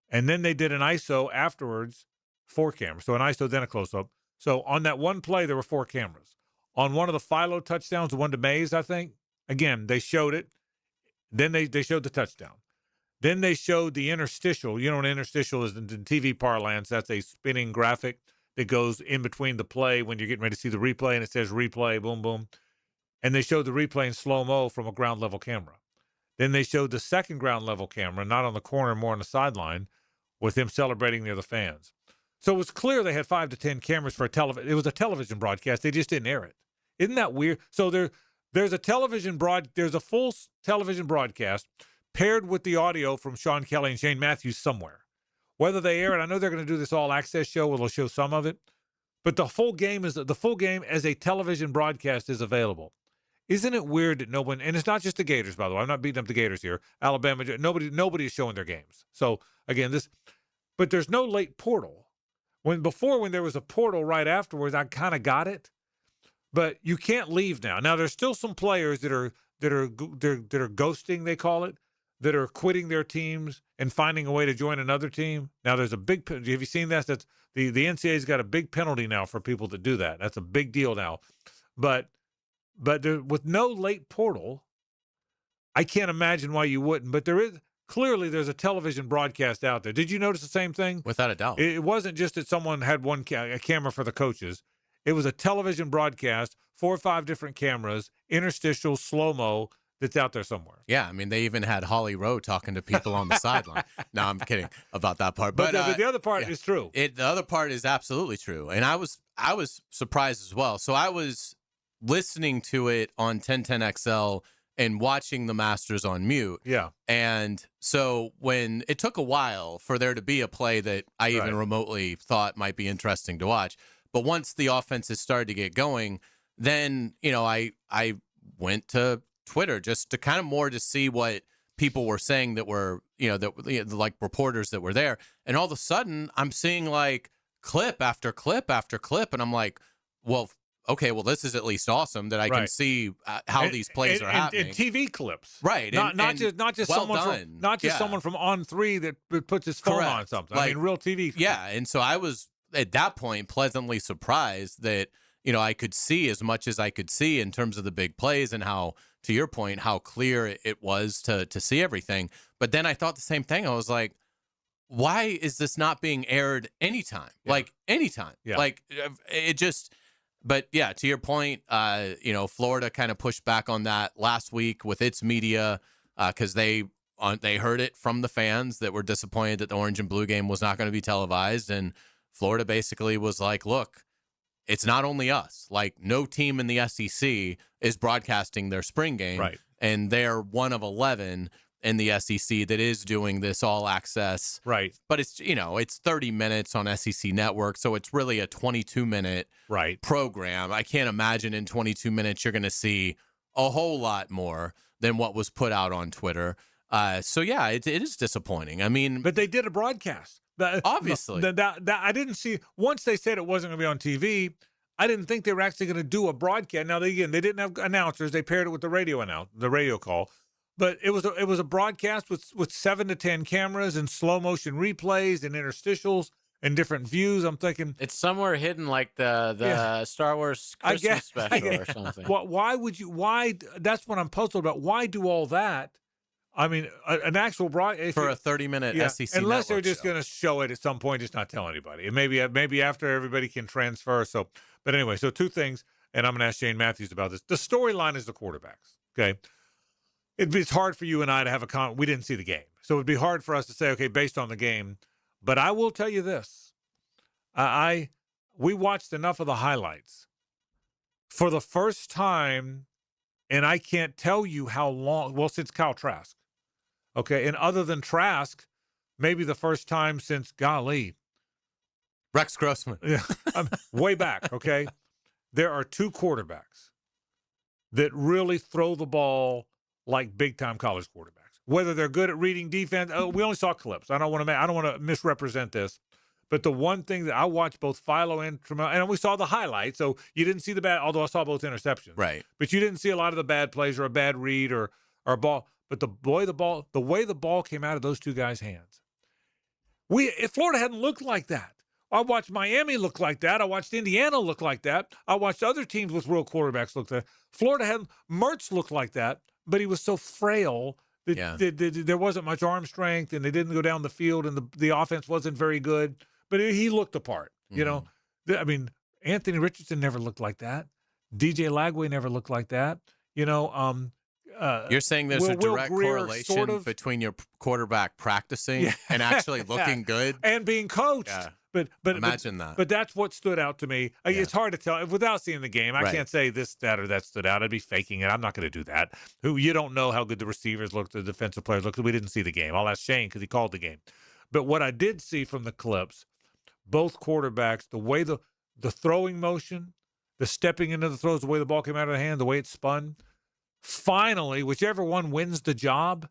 and then they did an ISO afterwards, 4 cameras. So an ISO, then a close-up. So on that one play, there were 4 cameras. On one of the Philo touchdowns, the one to Mays, I think, again, they showed it. Then they showed the touchdown. Then they showed the interstitial. You know what an interstitial is in TV parlance? That's a spinning graphic that goes in between the play when you're getting ready to see the replay, and it says replay, boom, boom. And they showed the replay in slow-mo from a ground-level camera. Then they showed the second ground-level camera, not on the corner, more on the sideline, with him celebrating near the fans. So it was clear they had 5 to 10 cameras for a television. It was a television broadcast. They just didn't air it. Isn't that weird? So there's a full television broadcast paired with the audio from Sean Kelly and Shane Matthews somewhere. Whether they air it, I know they're going to do this all-access show where they'll show some of it, but the full game as a television broadcast is available. Isn't it weird that no one, and it's not just the Gators, by the way. I'm not beating up the Gators here. Alabama, nobody is showing their games. So again, but there's no late portal. When there was a portal right afterwards, I kind of got it, but you can't leave now. Now there's still some players that are ghosting, they call it, that are quitting their teams and finding a way to join another team. Now there's a big, have you seen that? That's the NCAA's got a big penalty now for people that do that. That's a big deal now. But there, with no late portal, I can't imagine why you wouldn't. But there's a television broadcast out there. Did you notice the same thing? Without a doubt. It wasn't just that someone had a camera for the coaches. It was a television broadcast, 4 or 5 different cameras, interstitial, slow-mo, that's out there somewhere. Yeah, I mean, they even had Holly Rowe talking to people on the sideline. No, I'm kidding about that part. But the other part is true. The other part is absolutely true, and I was surprised as well. So I was listening to it on 1010XL and watching the Masters on mute. Yeah. And so when it took a while for there to be a play that I even remotely thought might be interesting to watch, but once the offenses started to get going, then, I went to Twitter just to kind of more to see what people were saying that were, like reporters that were there. And all of a sudden I'm seeing like clip after clip after clip. And I'm like, well, okay, well, this is at least awesome that I can see how these plays are happening. And TV clips. Right. Not just well someone done. someone from On3 that puts his phone on something. Like, I mean, real TV. Yeah. And so I was at that point pleasantly surprised that, I could see as much as I could see in terms of the big plays and how, to your point, how clear it was to see everything. But then I thought the same thing. I was like, why is this not being aired anytime? Yeah. Like anytime. Yeah. Like it just, but yeah, to your point, Florida kind of pushed back on that last week with its media because they heard it from the fans that were disappointed that the Orange and Blue game was not going to be televised. And Florida basically was like, look, it's not only us. Like, no team in the SEC is broadcasting their spring game. Right. And they're one of 11 in the SEC that is doing this all access. Right. But it's, it's 30 minutes on SEC Network. So it's really a 22-minute program. I can't imagine in 22 minutes you're going to see a whole lot more than what was put out on Twitter. So, yeah, it is disappointing. I mean. But they did a broadcast. Obviously. That I didn't see. Once they said it wasn't going to be on TV, I didn't think they were actually going to do a broadcast. Now, they didn't have announcers. They paired it with the radio call. But it was a broadcast with 7 to 10 cameras and slow motion replays and interstitials and different views. I'm thinking it's somewhere hidden, like the Star Wars Christmas special or something. Why would you? Why? That's what I'm puzzled about. Why do all that? I mean, an actual broadcast for a 30-minute SEC unless they're just show. going to show it at some point, just not tell anybody. And maybe after everybody can transfer. So, but anyway, so two things, and I'm going to ask Shane Matthews about this. The storyline is the quarterbacks. Okay, it's hard for you and I to have a we didn't see the game, so it'd be hard for us to say, okay, based on the game. But I will tell you this: we watched enough of the highlights for the first time, and I can't tell you how long. Well, since Kyle Trask. Okay, and other than Trask, maybe the first time since, golly. Rex Grossman. Yeah, way back, okay? There are two quarterbacks that really throw the ball like big-time college quarterbacks. Whether they're good at reading defense, we only saw clips. I don't want to misrepresent this. But the one thing that I watched both Philo and Trammell, and we saw the highlights, so you didn't see the bad, although I saw both interceptions. Right. But you didn't see a lot of the bad plays or a bad read or a ball. But the way the ball came out of those two guys' hands, Florida hadn't looked like that. I watched Miami look like that. I watched Indiana look like that. I watched other teams with real quarterbacks look like that. Florida had Mertz look like that, but he was so frail that there wasn't much arm strength, and they didn't go down the field, and the offense wasn't very good. But he looked the part. Mm-hmm. I mean, Anthony Richardson never looked like that. DJ Lagway never looked like that. You're saying there's a direct correlation between your quarterback practicing and actually looking good and being coached. Yeah. But imagine that. But that's what stood out to me. Yeah. It's hard to tell without seeing the game. I can't say this, that, or that stood out. I'd be faking it. I'm not going to do that. You don't know how good the receivers looked, the defensive players looked. We didn't see the game. I'll ask Shane because he called the game. But what I did see from the clips, both quarterbacks, the way the throwing motion, the stepping into the throws, the way the ball came out of the hand, the way it spun. Finally, whichever one wins the job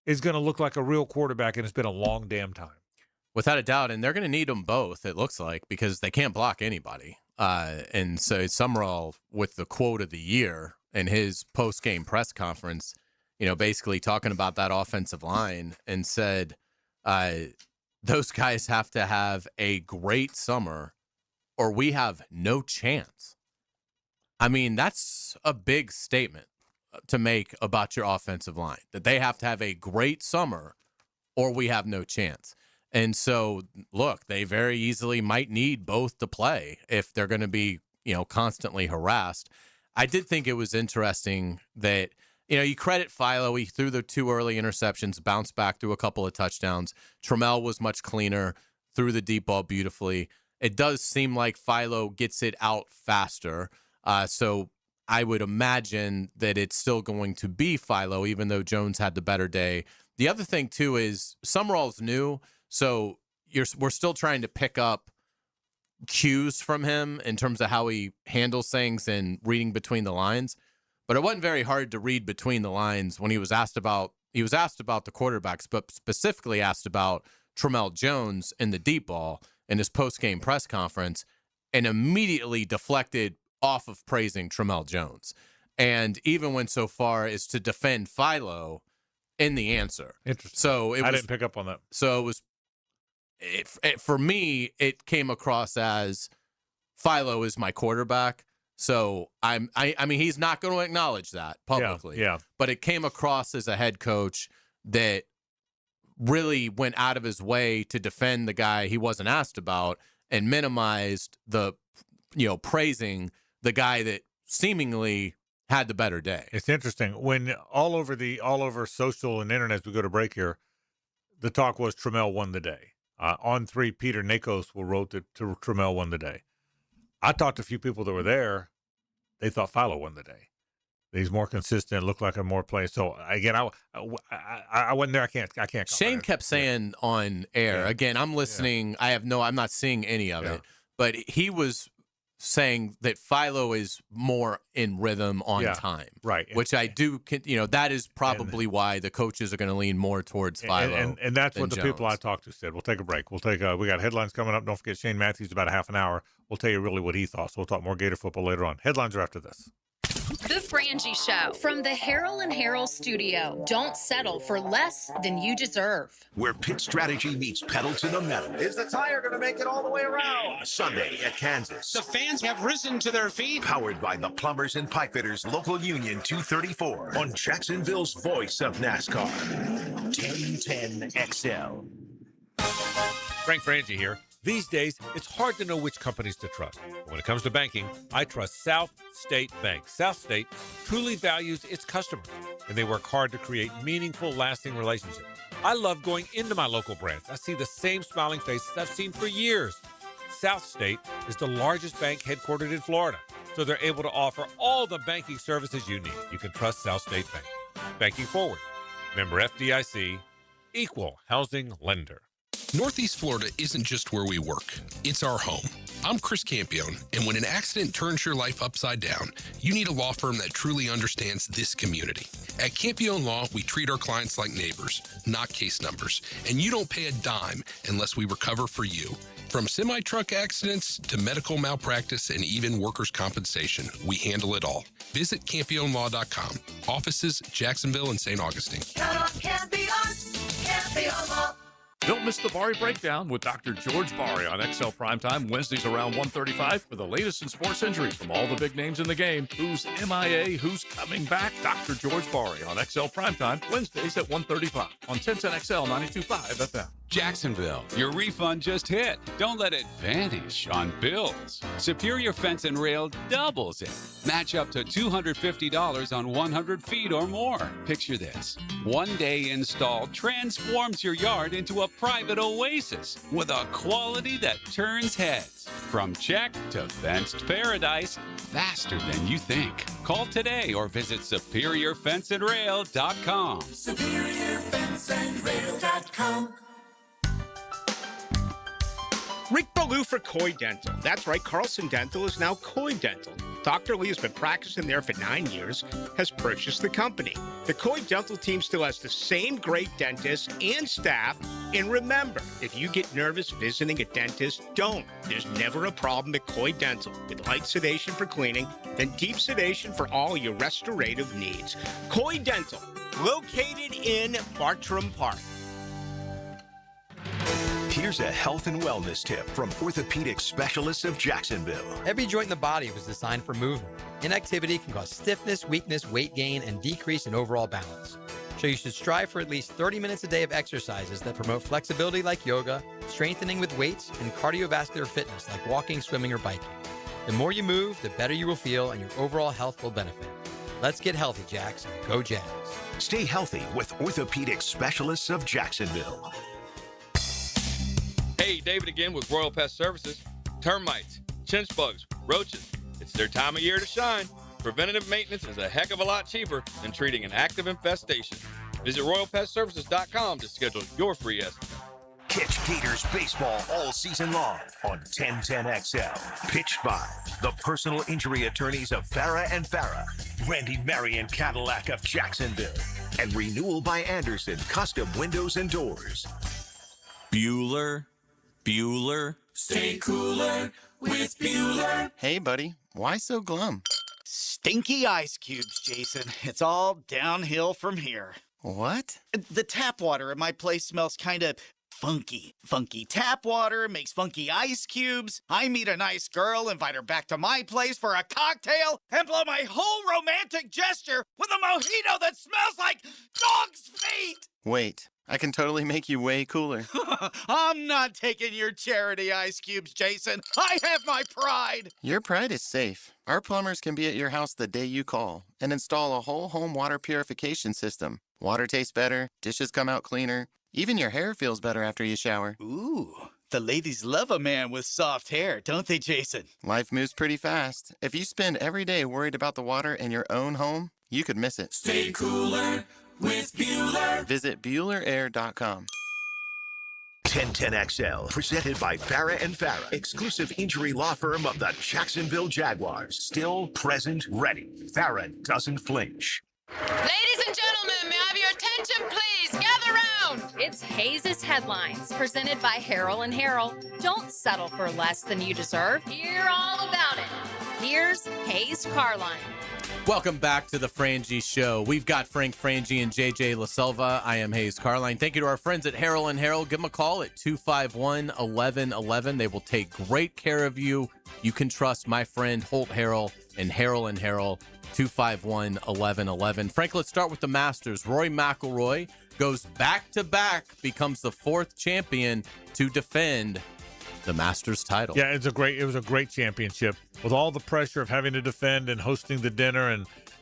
is going to look like a real quarterback, and it's been a long damn time. Without a doubt, and they're going to need them both, it looks like, because they can't block anybody. And so Summerall, with the quote of the year in his post-game press conference, basically talking about that offensive line and said those guys have to have a great summer or we have no chance. I mean, that's a big statement to make about your offensive line, that they have to have a great summer or we have no chance. And so, look, they very easily might need both to play if they're going to be, constantly harassed. I did think it was interesting that you credit Philo. He threw the 2 early interceptions, bounced back, threw a couple of touchdowns. Trammell was much cleaner, threw the deep ball beautifully. It does seem like Philo gets it out faster. So I would imagine that it's still going to be Philo, even though Jones had the better day. The other thing, too, is Summerall's new, so we're still trying to pick up cues from him in terms of how he handles things and reading between the lines. But it wasn't very hard to read between the lines when he was asked about the quarterbacks, but specifically asked about Trammell Jones in the deep ball in his post-game press conference, and immediately deflected off of praising Trammell Jones, and even went so far as to defend Philo in the answer. Interesting. So I didn't pick up on that. So it was for me. It came across as Philo is my quarterback. So I mean, he's not going to acknowledge that publicly. Yeah. But it came across as a head coach that really went out of his way to defend the guy he wasn't asked about and minimized the, praising the guy that seemingly had the better day. It's interesting when all over social and internet as we go to break here, the talk was Trammell won the day. On 3, Peter Nakos wrote that Trammell won the day. I talked to a few people that were there. They thought Philo won the day. He's more consistent, looked like a more play. So again, I wasn't there. I can't. Shane kept saying on air. Again, I'm listening. Yeah. I'm not seeing any of it. But he was saying that Philo is more in rhythm on time, right? Which I do. That is probably why the coaches are going to lean more towards Philo. And that's what the Jones. people I talked to said. We'll take a break. We got headlines coming up. Don't forget Shane Matthews about a half an hour. We'll tell you really what he thought. So we'll talk more Gator football later on. Headlines are after this. The Frangie Show from the Harrell and Harrell studio. Don't settle for less than you deserve. Where pit strategy meets pedal to the metal. Is the tire going to make it all the way around? Sunday at Kansas. The fans have risen to their feet. Powered by the Plumbers and Pipefitters Local Union 234 on Jacksonville's voice of NASCAR. 1010 XL. Frank Frangie here. These days, it's hard to know which companies to trust. When it comes to banking, I trust South State Bank. South State truly values its customers, and they work hard to create meaningful, lasting relationships. I love going into my local branch. I see the same smiling faces I've seen for years. South State is the largest bank headquartered in Florida, so they're able to offer all the banking services you need. You can trust South State Bank. Banking forward. Member FDIC, equal housing lender. Northeast Florida isn't just where we work, it's our home. I'm Chris Campione, and when an accident turns your life upside down, you need a law firm that truly understands this community. At Campione Law, we treat our clients like neighbors, not case numbers, and you don't pay a dime unless we recover for you. From semi-truck accidents to medical malpractice and even workers' compensation, we handle it all. Visit CampioneLaw.com. Offices, Jacksonville and St. Augustine. Count on Campione Law. Don't miss the Bari Breakdown with Dr. George Bari on XL Primetime, Wednesdays around 1:35 for the latest in sports injuries from all the big names in the game. Who's MIA, who's coming back? Dr. George Bari on XL Primetime, Wednesdays at 1:35 on 1010 XL 92.5 FM. Jacksonville, your refund just hit. Don't let it vanish on bills. Superior Fence and Rail doubles it. Match up to $250 on 100 feet or more. Picture this. One day install transforms your yard into a private oasis with a quality that turns heads. From check to fenced paradise, faster than you think. Call today or visit SuperiorFenceandRail.com. SuperiorFenceandRail.com. Rick Ballou for Coy Dental. That's right, Carlson Dental is now Coy Dental. Dr. Lee has been practicing there for 9 years, has purchased the company. The Coy Dental team still has the same great dentists and staff. And remember, if you get nervous visiting a dentist, don't. There's never a problem at Coy Dental. With light sedation for cleaning, then deep sedation for all your restorative needs. Coy Dental, located in Bartram Park. Here's a health and wellness tip from orthopedic specialists of Jacksonville. Every joint in the body was designed for movement. Inactivity can cause stiffness, weakness, weight gain, and decrease in overall balance. So you should strive for at least 30 minutes a day of exercises that promote flexibility like yoga, strengthening with weights, and cardiovascular fitness like walking, swimming, or biking. The more you move, the better you will feel, and your overall health will benefit. Let's get healthy, Jax. Go Jags. Stay healthy with orthopedic specialists of Jacksonville. Hey, David again with Royal Pest Services. Termites, chinch bugs, roaches. It's their time of year to shine. Preventative maintenance is a heck of a lot cheaper than treating an active infestation. Visit RoyalPestServices.com to schedule your free estimate. Catch Gators baseball all season long on 1010XL. Pitched by the personal injury attorneys of Farah and Farah, Randy Marion Cadillac of Jacksonville, and Renewal by Anderson Custom Windows and Doors. Bueller. Stay cooler with Bueller. Hey, buddy. Why so glum? Stinky ice cubes, Jason. It's all downhill from here. What? The tap water at my place smells kind of funky. Funky tap water makes funky ice cubes. I meet a nice girl, invite her back to my place for a cocktail, and blow my whole romantic gesture with a mojito that smells like dog's feet. Wait, I can totally make you way cooler. I'm not taking your charity ice cubes, Jason. I have my pride. Your pride is safe. Our plumbers can be at your house the day you call and install a whole home water purification system. Water tastes better, dishes come out cleaner, even your hair feels better after you shower. Ooh, the ladies love a man with soft hair, don't they, Jason? Life moves pretty fast. If you spend every day worried about the water in your own home, you could miss it. Stay cooler with Bueller. Visit BuellerAir.com. 1010XL, presented by Farah and Farah, exclusive injury law firm of the Jacksonville Jaguars. Still present, ready. Farah doesn't flinch. Ladies and gentlemen, may I have your attention, please? Gather round. It's Hayes' Headlines, presented by Harrell and Harrell. Don't settle for less than you deserve. Hear all about it. Here's Hayes Carline. Welcome back to the Frangie Show. We've got Frank Frangie and JJ LaSelva. I am Hayes Carline. Thank you to our friends at Harrell and Harrell. Give them a call at 251-1111. They will take great care of you. You can trust my friend Holt Harrell and Harrell, 251-1111. Frank, let's start with the Masters. Rory McIlroy goes back-to-back, becomes the fourth champion to defend the Masters title. Yeah, it was a great championship with all the pressure of having to defend and hosting the dinner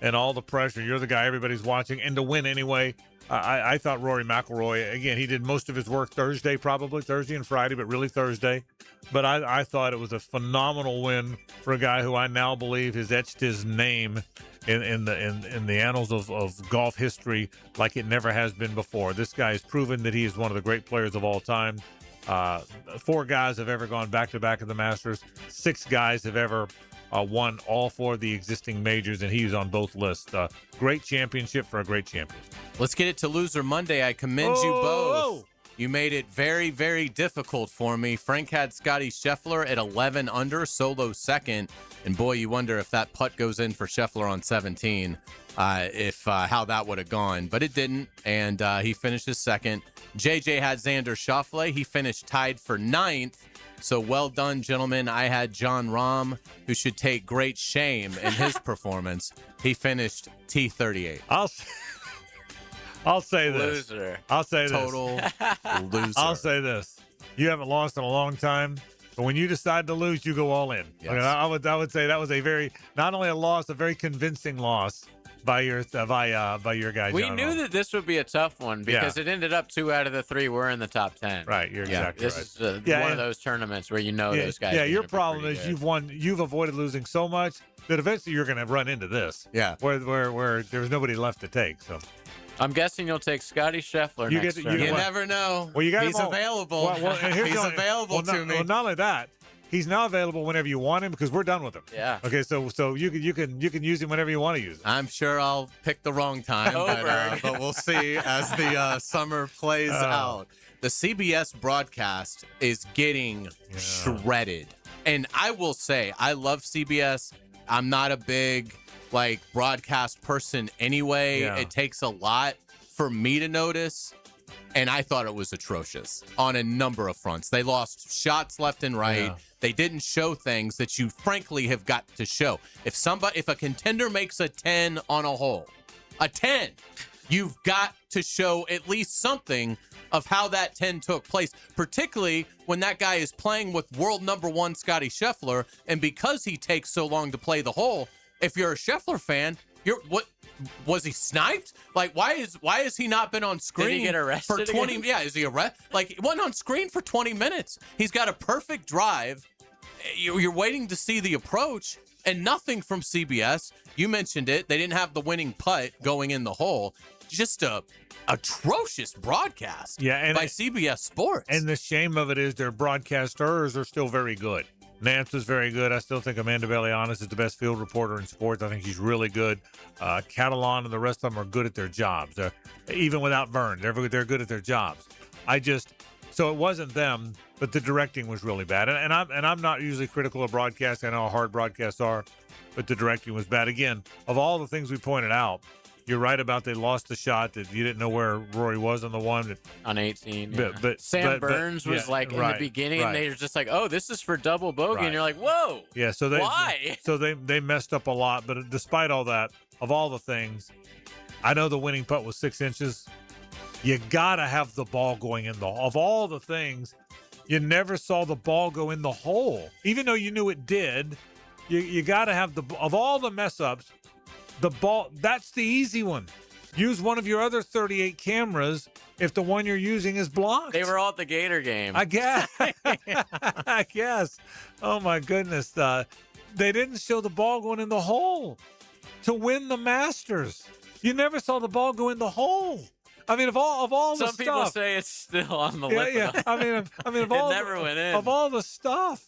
and all the pressure. You're the guy everybody's watching, and to win anyway. I thought Rory McIlroy, again, he did most of his work Thursday and Friday, but really Thursday. But I thought it was a phenomenal win for a guy who I now believe has etched his name in the annals of golf history like it never has been before. This guy has proven that he is one of the great players of all time. 4 guys have ever gone back-to-back at the Masters. 6 guys have ever won all 4 of the existing majors, and he's on both lists. Great championship for a great champion. Let's get it to Loser Monday. I commend you both. You made it very, very difficult for me. Frank had Scotty Scheffler at 11 under, solo second. And boy, you wonder if that putt goes in for Scheffler on 17, how that would have gone. But it didn't, and he finishes second. JJ had Xander Schauffele. He finished tied for 9th. So well done, gentlemen. I had John Rahm, who should take great shame in his performance. He finished T38. I'll say this. Loser. I'll say this. Total loser. I'll say this. You haven't lost in a long time, but when you decide to lose, you go all in. Yes. I would say that was a very, not only a loss, a very convincing loss by your guy. We John knew Rahm. that this would be a tough one because it ended up 2 out of the 3 were in the top 10. Right, you're exactly right. This is one of those tournaments where those guys. Yeah, are your gonna be problem pretty is good. you've avoided losing so much that eventually you're going to run into this. Yeah, where there's nobody left to take. So I'm guessing you'll take Scotty Scheffler next round. You never know. Well, you got He's available. He's available to me. Well, not only that, he's now available whenever you want him because we're done with him. Yeah. Okay, so you can use him whenever you want to use him. I'm sure I'll pick the wrong time, but we'll see as the summer plays out. The CBS broadcast is getting shredded. And I will say, I love CBS. I'm not a big broadcast person anyway. Yeah. It takes a lot for me to notice. And I thought it was atrocious on a number of fronts. They lost shots left and right. Yeah. They didn't show things that you frankly have got to show. If a contender makes a 10 on a hole, a 10, you've got to show at least something of how that 10 took place, particularly when that guy is playing with world number 1 Scotty Scheffler. And because he takes so long to play the hole, if you're a Scheffler fan, What was he sniped? Like, why has he not been on screen? Did he get arrested for 20? again? Yeah, is he arrested? Like, he wasn't on screen for 20 minutes. He's got a perfect drive. You're waiting to see the approach, and nothing from CBS. You mentioned it. They didn't have the winning putt going in the hole. Just a atrocious broadcast by CBS Sports. And the shame of it is their broadcasters are still very good. Nance is very good. I still think Amanda Bellianis is the best field reporter in sports. I think she's really good. Catalan and the rest of them are good at their jobs. Even without Vern, they're good at their jobs. So it wasn't them, but the directing was really bad. And I'm not usually critical of broadcast. I know how hard broadcasts are, but the directing was bad. Again, of all the things we pointed out, you're right about they lost the shot that you didn't know where Rory was on the one. On 18. Yeah. But Sam Burns was like in the beginning, they were just like, oh, this is for double bogey. And you're like, whoa. Yeah, why? So they messed up a lot. But despite all that, of all the things, I know the winning putt was 6 inches. You got to have the ball going in of all the things, you never saw the ball go in the hole. Even though you knew it did, you got to have of all the mess ups, the ball, that's the easy one. Use one of your other 38 cameras if the one you're using is blocked. They were all at the Gator game. I guess. I guess. Oh, my goodness. They didn't show the ball going in the hole to win the Masters. You never saw the ball go in the hole. I mean, of all the stuff. Some people say it's still on the lip. Yeah. I mean, of all never went in. Of all the stuff,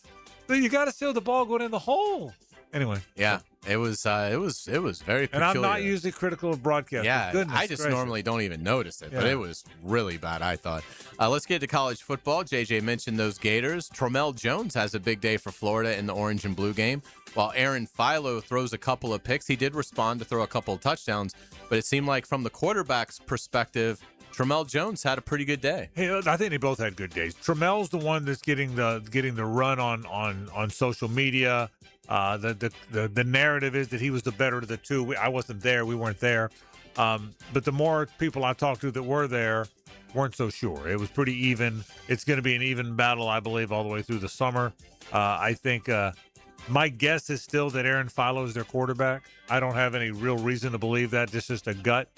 you got to see the ball going in the hole. Anyway. Yeah. It was very peculiar. And I'm not usually critical of broadcasting. Yeah, Goodness I just gracious. normally don't even notice it, but it was really bad, I thought. Let's get to college football. JJ mentioned those Gators. Tramel Jones has a big day for Florida in the orange and blue game. While Aaron Philo throws a couple of picks, he did respond to throw a couple of touchdowns, but it seemed like from the quarterback's perspective, Tramel Jones had a pretty good day. Hey, I think they both had good days. Tramel's the one that's getting the run on social media. The narrative is that he was the better of the two. I wasn't there. We weren't there. But the more people I talked to that were there weren't so sure. It was pretty even. It's going to be an even battle, I believe, all the way through the summer. I think my guess is still that Aaron Philo is their quarterback. I don't have any real reason to believe that. This is just a gut.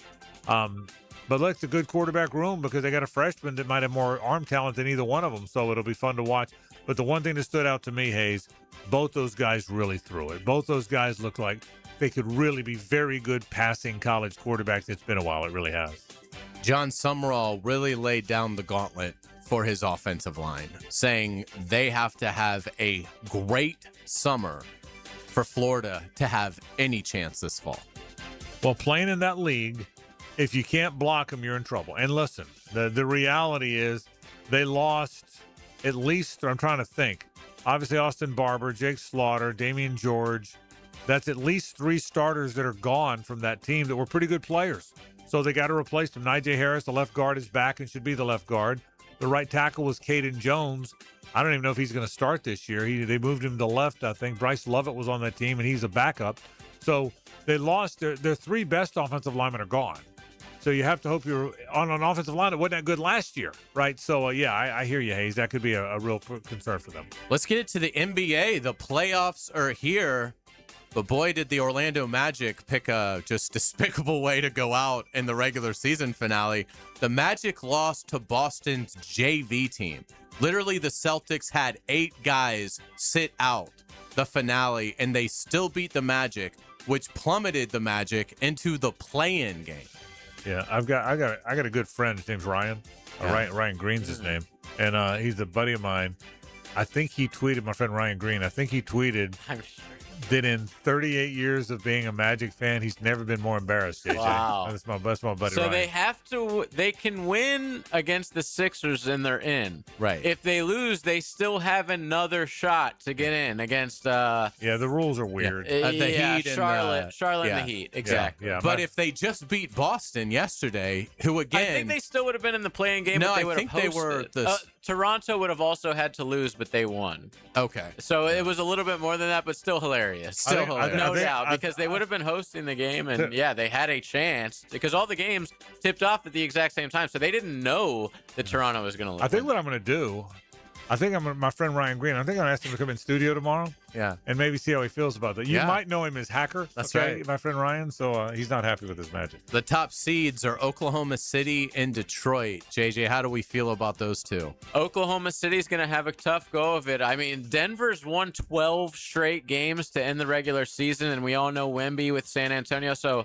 But look, it's a good quarterback room because they got a freshman that might have more arm talent than either one of them, so it'll be fun to watch. But the one thing that stood out to me, Hayes, both those guys really threw it. Both those guys look like they could really be very good passing college quarterbacks. It's been a while. It really has. John Summerall really laid down the gauntlet for his offensive line, saying they have to have a great summer for Florida to have any chance this fall. Well, playing in that league, if you can't block them, you're in trouble. And listen, the reality is they lost at least, I'm trying to think, obviously Austin Barber, Jake Slaughter, Damian George. That's at least 3 starters that are gone from that team that were pretty good players. So they got to replace them. Najee Harris, the left guard, is back and should be the left guard. The right tackle was Caden Jones. I don't even know if he's going to start this year. They moved him to left, I think. Bryce Lovett was on that team, and he's a backup. So they lost their 3 best offensive linemen are gone. So you have to hope you're on an offensive line that wasn't that good last year, right? So, I hear you, Hayes. That could be a real concern for them. Let's get it to the NBA. The playoffs are here, but boy, did the Orlando Magic pick a just despicable way to go out in the regular season finale. The Magic lost to Boston's JV team. Literally, the Celtics had 8 guys sit out the finale, and they still beat the Magic, which plummeted the Magic into the play-in game. Yeah, I got a good friend. His name's Ryan. Ryan Green's his name, and he's a buddy of mine. I think he tweeted, my friend Ryan Green. I think he tweeted that in 38 years of being a Magic fan, he's never been more embarrassed. JJ. Wow, that's my buddy. So Ryan. they can win against the Sixers and they're in. Right. If they lose, they still have another shot to get in against. The rules are weird. The Heat, Charlotte, and the Heat, exactly. Yeah. But if they just beat Boston yesterday, who again? I think they still would have been in the play-in game. No, but they I would think have they hosted. were. Toronto would have also had to lose, but they won. Okay. So it was a little bit more than that, but still hilarious. No doubt, because they would have been hosting the game, and they had a chance because all the games tipped off at the exact same time, so they didn't know that Toronto was going to lose. I think what I'm going to do I think my friend Ryan Green. I think I'm going to ask him to come in studio tomorrow. Yeah. And maybe see how he feels about that. You might know him as Hacker. That's okay, right. My friend Ryan. So he's not happy with his Magic. The top seeds are Oklahoma City and Detroit. JJ, how do we feel about those two? Oklahoma City's going to have a tough go of it. I mean, Denver's won 12 straight games to end the regular season, and we all know Wemby with San Antonio. So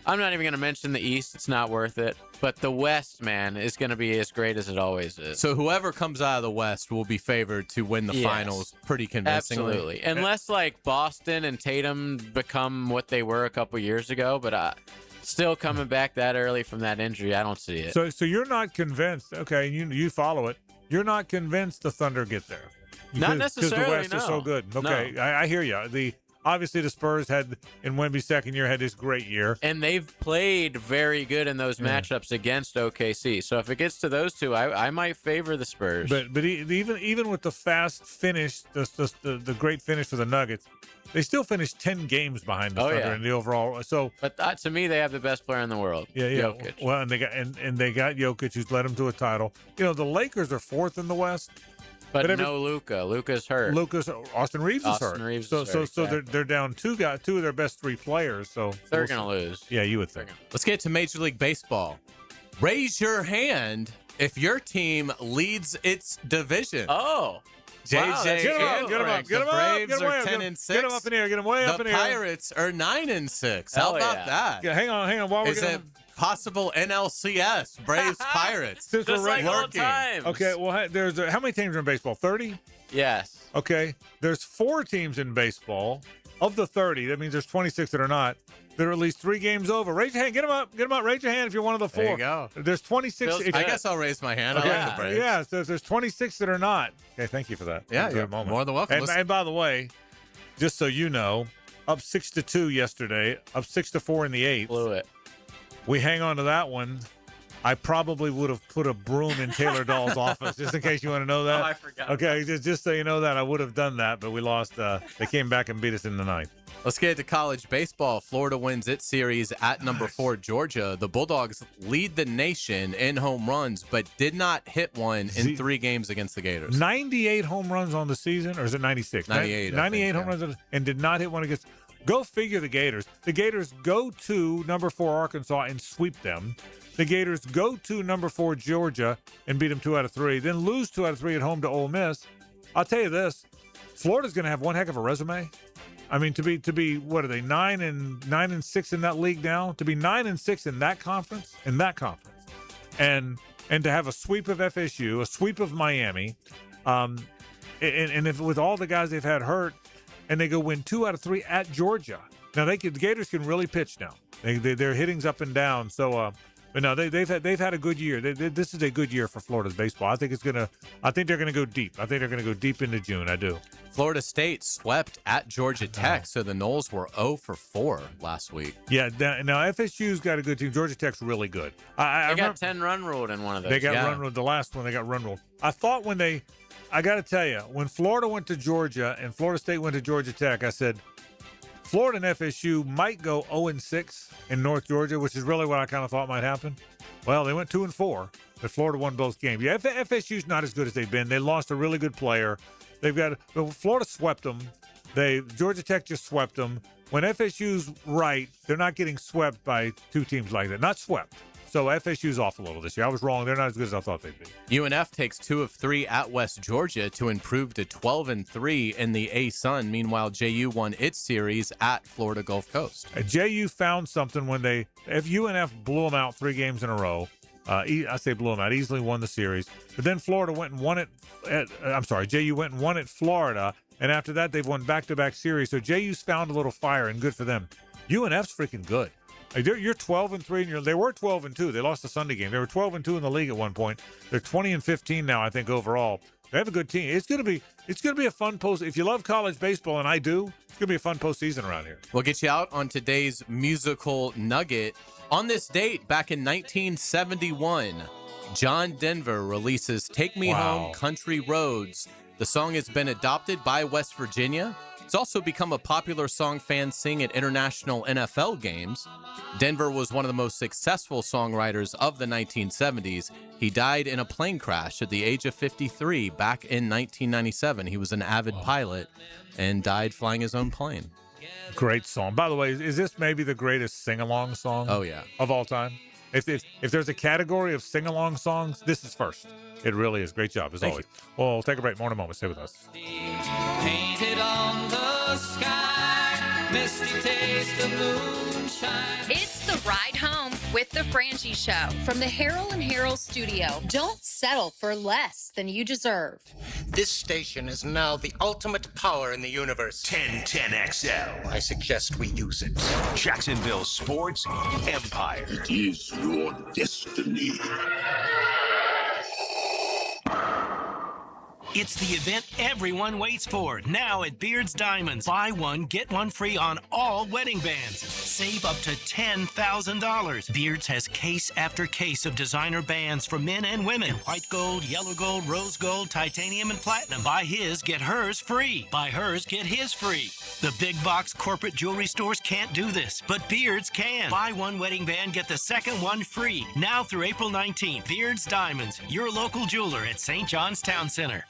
I'm not even going to mention the East. It's not worth it. But the West, man, is going to be as great as it always is. So whoever comes out of the West will be favored to win the finals pretty convincingly. Absolutely. Unless, like, Boston and Tatum become what they were a couple years ago. But still coming back that early from that injury, I don't see it. So you're not convinced. Okay, you follow it. You're not convinced the Thunder get there. Not necessarily, because the West no. is so good. Okay, No. I hear you. Obviously, the Spurs had, in Wemby's second year, had this great year. And they've played very good in those matchups against OKC. So if it gets to those two, I might favor the Spurs. But even with the fast finish, the great finish for the Nuggets, they still finished 10 games behind the Thunder in the overall. So, but to me, they have the best player in the world. Yeah. Jokic. Well, and they got Jokic, who's led them to a title. The Lakers are fourth in the West. But no Luka. Luka's hurt. Austin Reeves is hurt. Austin Reeves so is hurt, so exactly. they're down two of their best three players. So They're gonna lose. Yeah, you would think. Let's get to Major League Baseball. Raise your hand if your team leads its division. Oh. JJ, Wow, get him up, the Braves are 10-6. Get him up in here, get him way up in The here. Pirates are 9-6. How about that? Yeah, hang on. While we're Is it possible NLCS Braves Pirates? Since Just we're like old working. times. Okay, well, there's how many teams are in baseball? 30? Yes. Okay, there's 4 teams in baseball. Of the 30, that means there's 26 that are not. There are at least 3 games over. Raise your hand. Get them up. Raise your hand if you're one of the 4. There you go. There's 26. I guess I'll raise my hand. Okay. I like the Braves. Yeah, so there's 26 that are not. Okay, thank you for that. Yeah, Good you're moment. more than welcome. And by the way, just so you know, up 6-2 yesterday, up 6-4 in the 8th. Blew it. We hang on to that one. I probably would have put a broom in Taylor Dahl's office, just in case you want to know that. Oh, I forgot. Okay, just so you know that, I would have done that, but we lost. They came back and beat us in the 9th. Let's get to college baseball. Florida wins its series at number 4, Georgia. The Bulldogs lead the nation in home runs, but did not hit one in 3 games against the Gators. 98 home runs on the season, or is it 96? 98. 98 home runs, and did not hit one against. Go figure the Gators. The Gators go to number 4 Arkansas and sweep them. The Gators go to number 4 Georgia and beat them 2 out of 3, then lose 2 out of 3 at home to Ole Miss. I'll tell you this: Florida's going to have one heck of a resume. I mean, to be what are they 9-6 in that league now? To be 9-6 in that conference, and to have a sweep of FSU, a sweep of Miami, and if with all the guys they've had hurt, and they go win 2 out of 3 at Georgia. Now the Gators can really pitch now. Their hitting's up and down. So, but no, they've had a good year. This is a good year for Florida's baseball. I think they're gonna go deep. I think they're gonna go deep into June. I do. Florida State swept at Georgia Tech, so the Noles were 0 for 4 last week. Yeah. Now FSU's got a good team. Georgia Tech's really good. They got 10 run ruled in one of those. They got run ruled. The last one they got run ruled. I thought I got to tell you, when Florida went to Georgia and Florida State went to Georgia Tech, I said Florida and FSU might go 0-6 in North Georgia, which is really what I kind of thought might happen. Well, they went 2-4, but Florida won both games. Yeah, FSU's not as good as they've been. They lost a really good player. Florida swept them. Georgia Tech just swept them. When FSU's right, they're not getting swept by 2 teams like that. Not swept. So FSU's off a little this year. I was wrong. They're not as good as I thought they'd be. UNF takes 2 of 3 at West Georgia to improve to 12-3 in the A-Sun. Meanwhile, JU won its series at Florida Gulf Coast. JU found something if UNF blew them out 3 games in a row. I say blew them out, easily won the series. But then Florida went and won it JU went and won at Florida. And after that, they've won back-to-back series. So JU's found a little fire, and good for them. UNF's freaking good. You're 12-3, and they were 12-2. They lost the Sunday game. They were 12-2 in the league at one point. They're 20-15 now, I think, overall. They have a good team. It's gonna be a fun post. If you love college baseball, and I do, it's gonna be a fun postseason around here. We'll get you out on today's musical nugget. On this date, back in 1971, John Denver releases "Take Me Home, Country Roads." The song has been adopted by West Virginia. It's also become a popular song fans sing at international NFL games. Denver was one of the most successful songwriters of the 1970s. He died in a plane crash at the age of 53 back in 1997. He was an avid pilot and died flying his own plane. Great song. By the way, is this maybe the greatest sing-along song of all time? If there's a category of sing-along songs, this is first. It really is. Great job, as always. Well, we'll take a break. More in a moment. Stay with us. Painted on the sky, misty taste of moonshine. It's the ride home with the Frangie Show from the Harold and Harold studio. Don't settle for less than you deserve. This station is now the ultimate power in the universe. 1010XL. I suggest we use it. Jacksonville Sports Empire. It is your destiny. It's the event everyone waits for. Now at Beard's Diamonds. Buy one, get one free on all wedding bands. Save up to $10,000. Beard's has case after case of designer bands for men and women. White gold, yellow gold, rose gold, titanium, and platinum. Buy his, get hers free. Buy hers, get his free. The big box corporate jewelry stores can't do this, but Beard's can. Buy one wedding band, get the second one free. Now through April 19th. Beard's Diamonds, your local jeweler at St. John's Town Center.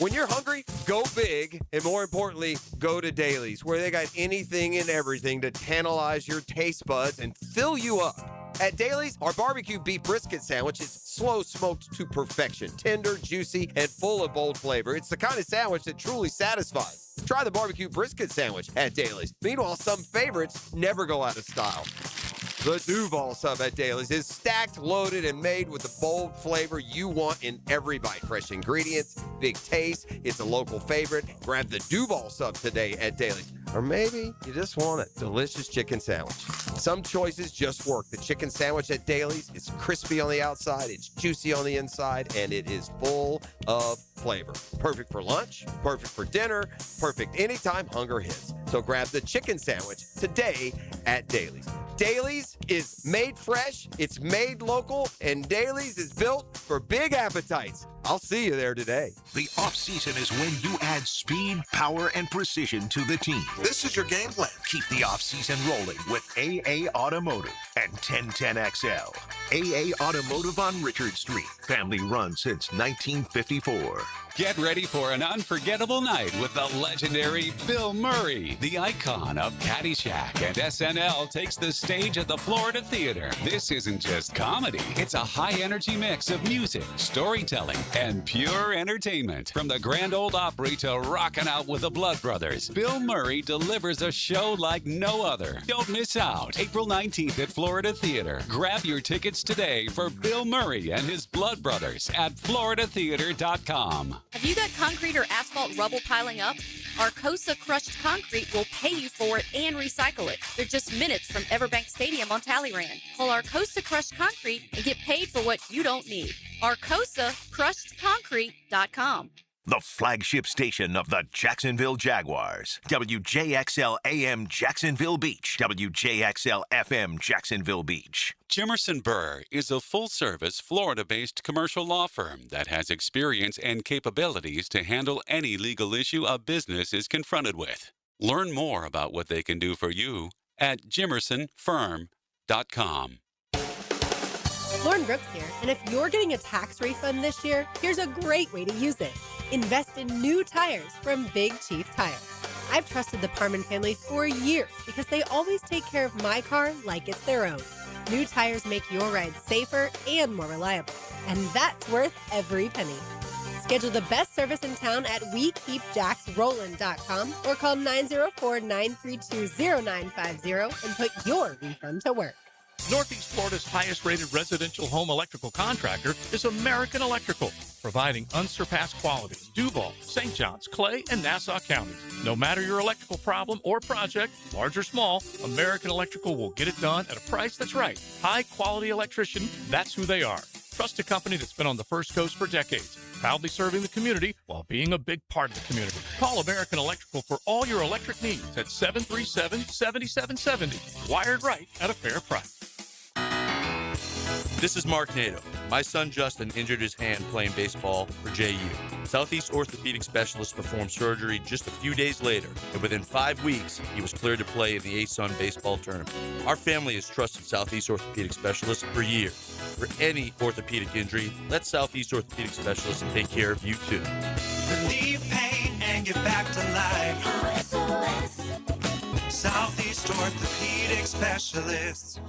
When you're hungry, go big, and more importantly, go to Daly's, where they got anything and everything to tantalize your taste buds and fill you up. At Daly's, our barbecue beef brisket sandwich is slow smoked to perfection, tender, juicy, and full of bold flavor. It's the kind of sandwich that truly satisfies. Try the barbecue brisket sandwich at Daly's. Meanwhile, some favorites never go out of style. The Duval sub at Daly's is stacked, loaded, and made with the bold flavor you want in every bite. Fresh ingredients, big taste. It's a local favorite. Grab the Duval sub today at Daly's. Or maybe you just want a delicious chicken sandwich. Some choices just work. The chicken sandwich at Daly's is crispy on the outside, it's juicy on the inside, and it is full of flavor. Perfect for lunch, perfect for dinner, perfect anytime hunger hits. So grab the chicken sandwich today at Daly's. Daly's is made fresh, it's made local, and Daly's is built for big appetites. I'll see you there today. The offseason is when you add speed, power, and precision to the team. This is your game plan. Keep the offseason rolling with AA Automotive and 1010XL. AA Automotive on Richard Street. Family run since 1954. Get ready for an unforgettable night with the legendary Bill Murray. The icon of Caddyshack and SNL takes the stage at the Florida Theater. This isn't just comedy. It's a high-energy mix of music, storytelling, and pure entertainment. From the Grand Ole Opry to rocking out with the Blood Brothers, Bill Murray delivers a show like no other. Don't miss out. April 19th at Florida Theater. Grab your tickets today for Bill Murray and his Blood Brothers at floridatheater.com. Have you got concrete or asphalt rubble piling up? Arcosa Crushed Concrete will pay you for it and recycle it. They're just minutes from Everbank Stadium on Talleyrand. Call Arcosa Crushed Concrete and get paid for what you don't need. ArcosaCrushedConcrete.com. The flagship station of the Jacksonville Jaguars. WJXL AM Jacksonville Beach. WJXL FM Jacksonville Beach. Jimerson Burr is a full-service, Florida-based commercial law firm that has experience and capabilities to handle any legal issue a business is confronted with. Learn more about what they can do for you at jimersonfirm.com. Lauren Brooks here, and if you're getting a tax refund this year, here's a great way to use it. Invest in new tires from Big Chief Tires. I've trusted the Parman family for years because they always take care of my car like it's their own. New tires make your ride safer and more reliable, and that's worth every penny. Schedule the best service in town at WeKeepJacksRollin.com or call 904-932-0950 and put your refund to work. Northeast Florida's highest-rated residential home electrical contractor is American Electrical, providing unsurpassed quality in Duval, St. Johns, Clay, and Nassau counties. No matter your electrical problem or project, large or small, American Electrical will get it done at a price that's right. High-quality electrician, that's who they are. Trust a company that's been on the First Coast for decades, proudly serving the community while being a big part of the community. Call American Electrical for all your electric needs at 737-7770. Wired right at a fair price. This is Mark Nato. My son Justin injured his hand playing baseball for JU. Southeast Orthopedic Specialists performed surgery just a few days later, and within 5 weeks, he was cleared to play in the ASUN baseball tournament. Our family has trusted Southeast Orthopedic Specialists for years. For any orthopedic injury, let Southeast Orthopedic Specialists take care of you too. Relieve pain and get back to life. Southeast Orthopedic Specialists.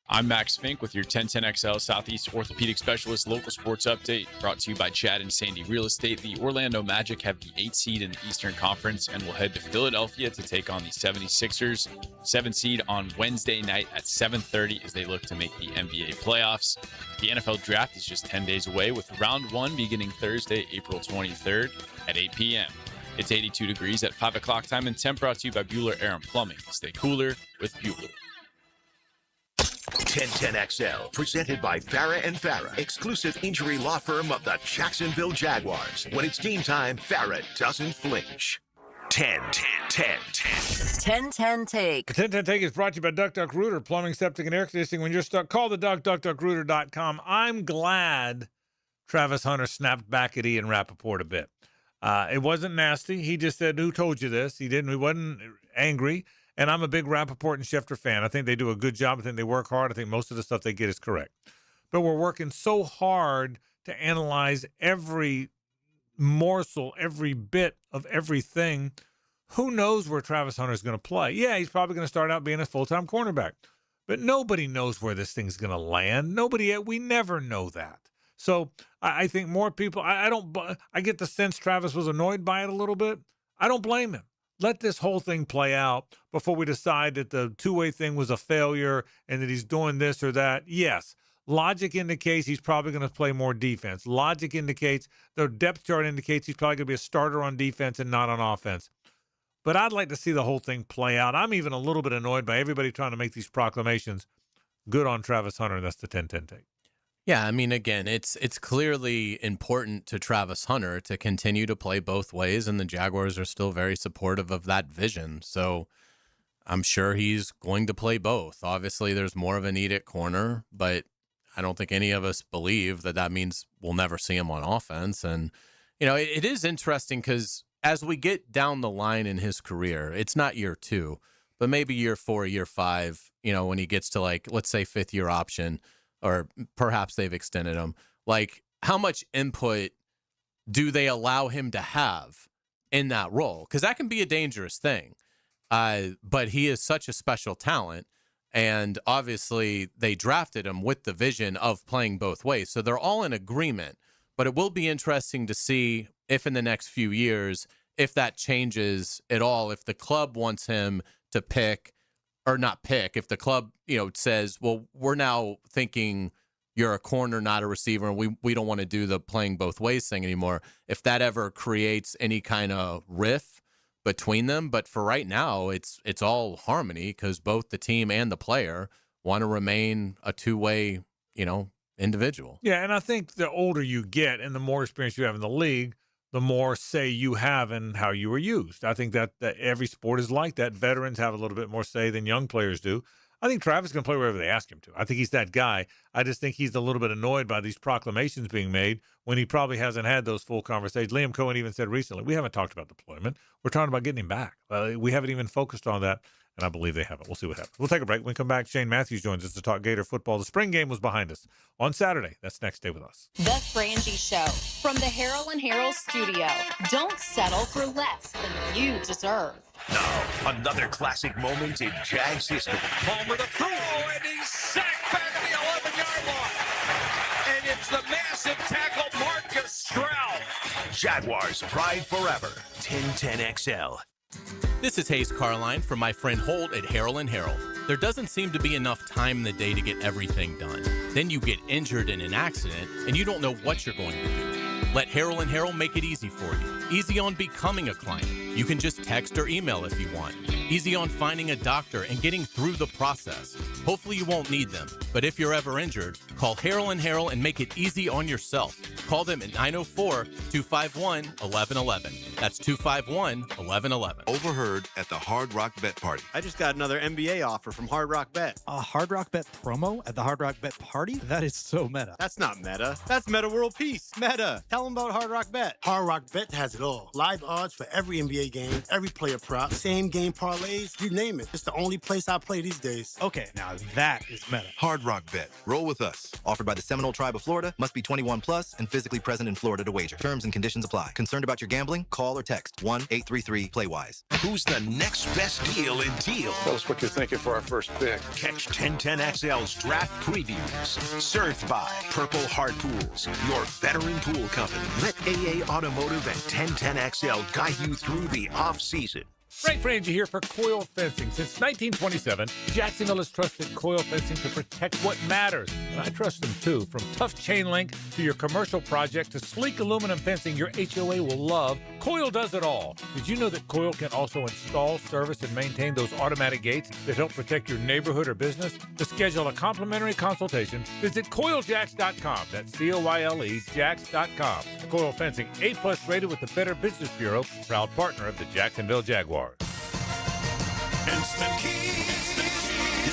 I'm Max Fink with your 1010XL Southeast Orthopedic Specialist local sports update, brought to you by Chad and Sandy Real Estate. The Orlando Magic have the 8th seed in the Eastern Conference and will head to Philadelphia to take on the 76ers, 7th seed on Wednesday night at 7:30 as they look to make the NBA playoffs. The NFL Draft is just 10 days away, with round 1 beginning Thursday, April 23rd at 8 p.m. It's 82 degrees at 5 o'clock time, and temp brought to you by Bueller Air and Plumbing. Stay cooler with Bueller. 1010XL, presented by Farah and Farah, exclusive injury law firm of the Jacksonville Jaguars. When it's game time, Farah doesn't flinch. 10-10-10-10. Take. The 10-10 Take is brought to you by Duck Duck Rooter, plumbing, septic, and air conditioning. When you're stuck, call the Duck, duckduckrooter.com. I'm glad Travis Hunter snapped back at Ian Rappaport a bit. It wasn't nasty. He just said, who told you this? He wasn't angry. And I'm a big Rappaport and Schefter fan. I think they do a good job. I think they work hard. I think most of the stuff they get is correct. But we're working so hard to analyze every morsel, every bit of everything. Who knows where Travis Hunter is going to play? Yeah, he's probably going to start out being a full-time cornerback. But nobody knows where this thing's going to land. We never know that. So I think more people, I get the sense Travis was annoyed by it a little bit. I don't blame him. Let this whole thing play out before we decide that the two-way thing was a failure and that he's doing this or that. Yes, logic indicates he's probably going to play more defense. Logic indicates, the depth chart indicates he's probably going to be a starter on defense and not on offense. But I'd like to see the whole thing play out. I'm even a little bit annoyed by everybody trying to make these proclamations. Good on Travis Hunter, and that's the 10-10 Take. Yeah, I mean, again, it's clearly important to Travis Hunter to continue to play both ways, and the Jaguars are still very supportive of that vision. So I'm sure he's going to play both. Obviously, there's more of a need at corner, but I don't think any of us believe that means we'll never see him on offense. And, it is interesting because as we get down the line in his career, it's not year 2, but maybe year 4, year 5, when he gets to, let's say 5th year option, or perhaps they've extended him, how much input do they allow him to have in that role? Because that can be a dangerous thing. But he is such a special talent, and obviously they drafted him with the vision of playing both ways. So they're all in agreement, but it will be interesting to see if in the next few years, if that changes at all, if the club wants him to pick or not pick, if the club, says, well, we're now thinking you're a corner, not a receiver, and we don't want to do the playing both ways thing anymore, if that ever creates any kind of riff between them. But for right now, it's all harmony because both the team and the player want to remain a two-way, individual. Yeah, and I think the older you get and the more experience you have in the league, the more say you have in how you were used. I think that every sport is like that. Veterans have a little bit more say than young players do. I think Travis is going to play wherever they ask him to. I think he's that guy. I just think he's a little bit annoyed by these proclamations being made when he probably hasn't had those full conversations. Liam Cohen even said recently, we haven't talked about deployment. We're talking about getting him back. We haven't even focused on that, and I believe they haven't. We'll see what happens. We'll take a break. When we come back, Shane Matthews joins us to talk Gator football. The spring game was behind us on Saturday. That's next. Stay with us. The Frangie Show from the Harold and Harold studio. Don't settle for less than you deserve. Now, another classic moment in Jags history. Palmer to throw, and he's sacked back at the 11-yard line. And it's the massive tackle, Marcus Stroud. Jaguars pride forever. 1010XL. This is Hayes Carline from my friend Holt at Harold and Harold. There doesn't seem to be enough time in the day to get everything done. Then you get injured in an accident, and you don't know what you're going to do. Let Harold and Harold make it easy for you. Easy on becoming a client. You can just text or email if you want. Easy on finding a doctor and getting through the process. Hopefully you won't need them, but if you're ever injured, call Harold and Harold and make it easy on yourself. Call them at 904-251-1111. That's 251-1111. Overheard at the Hard Rock Bet Party. I just got another NBA offer from Hard Rock Bet. A Hard Rock Bet promo at the Hard Rock Bet Party? That is so meta. That's not meta. That's Meta World Peace. Meta. Tell them about Hard Rock Bet. Hard Rock Bet has it all. Live odds for every NBA game, every player prop, same game parlays, you name it. It's the only place I play these days. Okay, now that is meta. Hard Rock Bet. Roll with us. Offered by the Seminole Tribe of Florida. Must be 21 plus and physically present in Florida to wager. Terms and conditions apply. Concerned about your gambling? Call or text 1-833-PLAY-WISE. Who's the next best deal in Teal? Tell us what you're thinking for our first pick. Catch 1010XL's draft previews. Served by Purple Heart Pools, your veteran pool company. Let AA Automotive and 1010XL guide you through the off-season. Frank Frangie here for Coil Fencing. Since 1927, Jacksonville has trusted Coil Fencing to protect what matters. And I trust them too. From tough chain link to your commercial project to sleek aluminum fencing your HOA will love, Coil does it all. Did you know that Coil can also install, service, and maintain those automatic gates that help protect your neighborhood or business? To schedule a complimentary consultation, visit CoilJacks.com. That's COYLE Jacks.com. Coil Fencing, A+ rated with the Better Business Bureau, proud partner of the Jacksonville Jaguars. Instant Keys.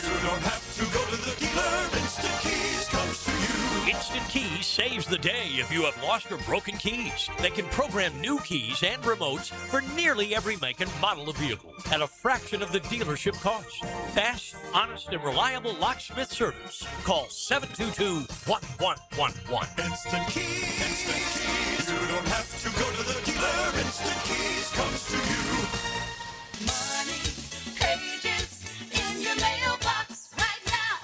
You don't have to go to the dealer. Instant Keys comes to you. Instant Keys saves the day if you have lost or broken keys. They can program new keys and remotes for nearly every make and model of vehicle at a fraction of the dealership cost. Fast, honest, and reliable locksmith service. Call 722-1111. Instant Keys. Instant Keys. You don't have to go to the dealer. Instant Keys comes to you. In your mailbox right now.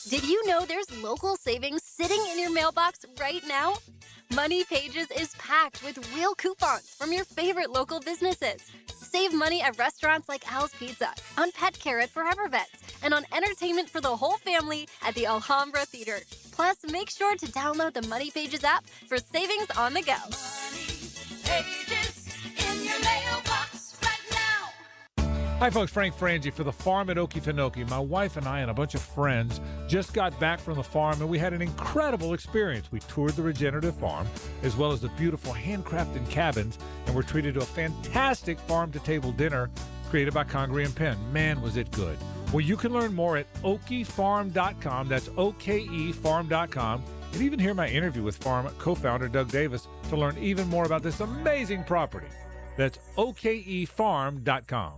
Did you know there's local savings sitting in your mailbox right now? Money Pages is packed with real coupons from your favorite local businesses. Save money at restaurants like Al's Pizza, on pet care at Forever Vets, and on entertainment for the whole family at the Alhambra Theater. Plus, make sure to download the Money Pages app for savings on the go. Money Pages in your mailbox right now. Hi, folks. Frank Frangie for the farm at Okefenokee. My wife and I and a bunch of friends just got back from the farm, and we had an incredible experience. We toured the regenerative farm, as well as the beautiful handcrafted cabins, and were treated to a fantastic farm-to-table dinner created by Congreve and Penn. Man, was it good. Well, you can learn more at okefarm.com. That's okefarm.com. And even hear my interview with farm co-founder Doug Davis to learn even more about this amazing property. That's okefarm.com.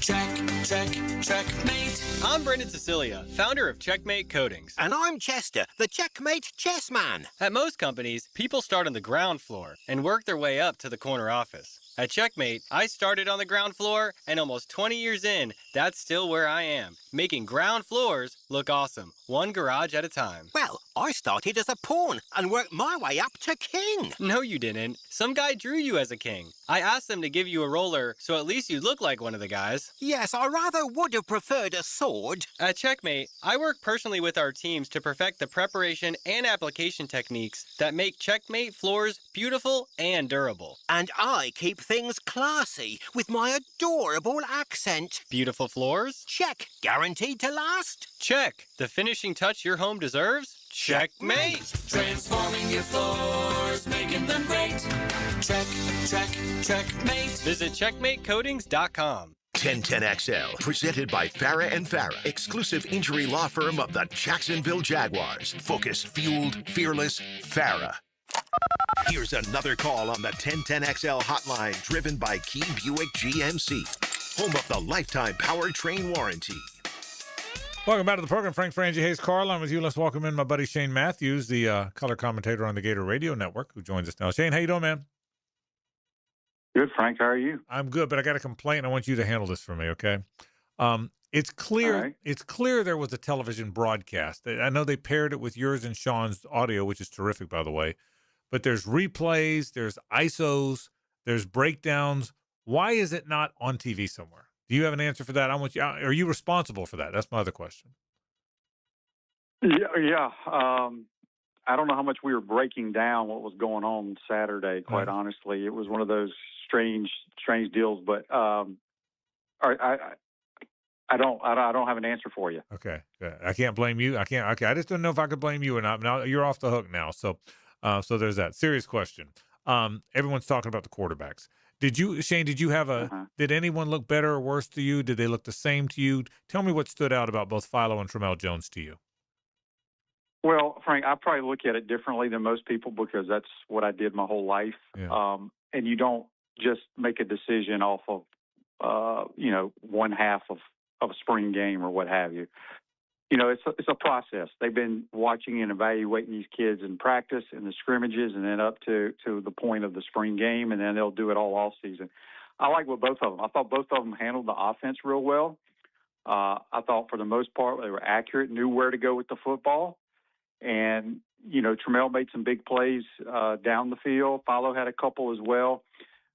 Checkmate. I'm Brendan Cecilia, founder of Checkmate Coatings. And I'm Chester, the Checkmate chess man. At most companies, people start on the ground floor and work their way up to the corner office. At Checkmate, I started on the ground floor, and almost 20 years in, that's still where I am, making ground floors look awesome, one garage at a time. Well, I started as a pawn and worked my way up to king. No, you didn't. Some guy drew you as a king. I asked them to give you a roller, so at least you'd look like one of the guys. Yes, I rather would have preferred a sword. At Checkmate, I work personally with our teams to perfect the preparation and application techniques that make Checkmate floors beautiful and durable. And I keep things classy with my adorable accent. Beautiful floors? Check. Guaranteed to last? Check. The finishing touch your home deserves? Checkmate. Transforming your floors, making them great. Checkmate. Visit checkmatecoatings.com. 1010XL, presented by Farah and Farah, exclusive injury law firm of the Jacksonville Jaguars. Focused, fueled, fearless, Farah. Here's another call on the 1010XL hotline, driven by Key Buick GMC, home of the lifetime powertrain warranty. Welcome back to the program. Frank Frangie, Hayes Carl. I'm with you. Let's welcome in my buddy Shane Matthews, the color commentator on the Gator Radio Network, who joins us now. Shane, how you doing, man? Good, Frank. How are you? I'm good, but I got a complaint. I want you to handle this for me, okay? It's clear. Right. It's clear there was a television broadcast. I know they paired it with yours and Sean's audio, which is terrific, by the way. But there's replays, there's ISOs, there's breakdowns. Why is it not on TV somewhere? Do you have an answer for that? Are you responsible for that? That's my other question. Yeah. I don't know how much we were breaking down what was going on Saturday. Quite honestly, it was one of those strange deals. But I don't have an answer for you. Okay, I can't blame you. I can't. Okay, I just don't know if I could blame you or not. Now you're off the hook now. So there's that serious question. Everyone's talking about the quarterbacks. Shane, did you have did anyone look better or worse to you? Did they look the same to you? Tell me what stood out about both Philo and Tramel Jones to you. Well, Frank, I probably look at it differently than most people because that's what I did my whole life. Yeah. And you don't just make a decision off of, one half of a spring game or what have you. It's a process. They've been watching and evaluating these kids in practice and the scrimmages and then up to the point of the spring game, and then they'll do it all off season. I like what both of them. I thought both of them handled the offense real well. I thought for the most part they were accurate, knew where to go with the football. And, Tramel made some big plays down the field. Philo had a couple as well.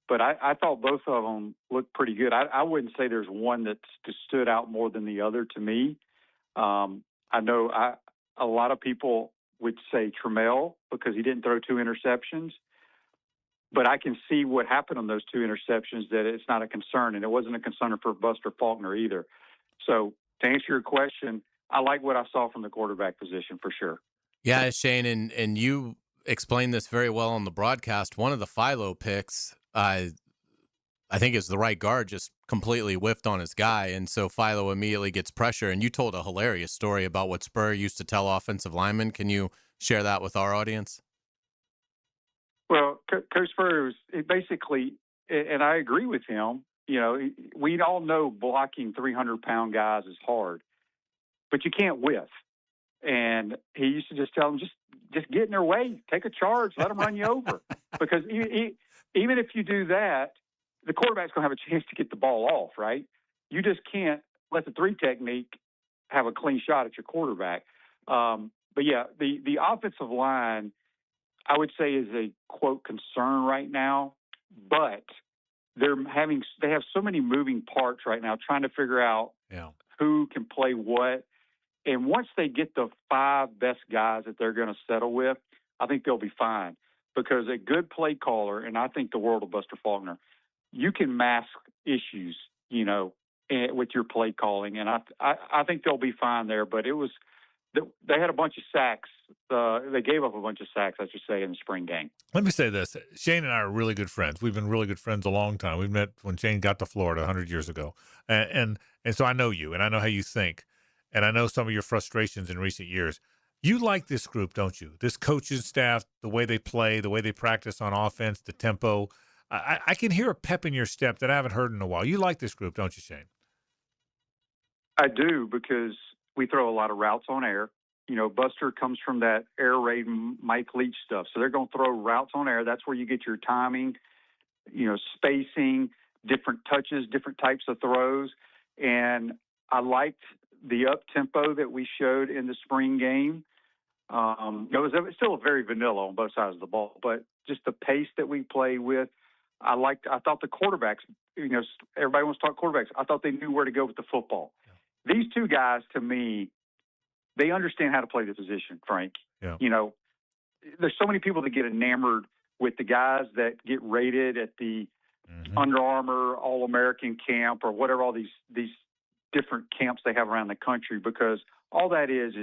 But I thought both of them looked pretty good. I wouldn't say there's one that stood out more than the other to me. I know a lot of people would say Tramel because he didn't throw 2 interceptions. But I can see what happened on those 2 interceptions, that it's not a concern. And it wasn't a concern for Buster Faulkner either. So to answer your question, I like what I saw from the quarterback position for sure. Yeah, Shane, and you explained this very well on the broadcast. One of the Philo picks, I think is the right guard, just completely whiffed on his guy, and so Philo immediately gets pressure. And you told a hilarious story about what Spurrier used to tell offensive linemen. Can you share that with our audience? Well, Coach Spurrier was basically, and I agree with him, we all know blocking 300-pound guys is hard, but you can't whiff. And he used to just tell them, just get in their way, take a charge, let them run you over. Because even if you do that, the quarterback's going to have a chance to get the ball off, right? You just can't let the 3 technique have a clean shot at your quarterback. But yeah, the offensive line, I would say, is a quote concern right now. But they have so many moving parts right now, trying to figure out who can play what. And once they get the 5 best guys that they're going to settle with, I think they'll be fine. Because a good play caller, and I think the world of Buster Faulkner, you can mask issues, with your play calling. And I think they'll be fine there. But they had a bunch of sacks. They gave up a bunch of sacks, I should say, in the spring game. Let me say this. Shane and I are really good friends. We've been really good friends a long time. We met when Shane got to Florida 100 years ago. And so I know you, and I know how you think. And I know some of your frustrations in recent years. You like this group, don't you? This coaching staff, the way they play, the way they practice on offense, the tempo. I can hear a pep in your step that I haven't heard in a while. You like this group, don't you, Shane? I do, because we throw a lot of routes on air. Buster comes from that air raid Mike Leach stuff. So they're going to throw routes on air. That's where you get your timing, spacing, different touches, different types of throws. And I liked the up-tempo that we showed in the spring game. It was still very vanilla on both sides of the ball, but just the pace that we played with, I thought the quarterbacks, everybody wants to talk quarterbacks. I thought they knew where to go with the football. Yeah. These 2 guys, to me, they understand how to play the position, Frank. Yeah. There's so many people that get enamored with the guys that get rated at the Under Armour All-American camp or whatever, all these different camps they have around the country, because all that is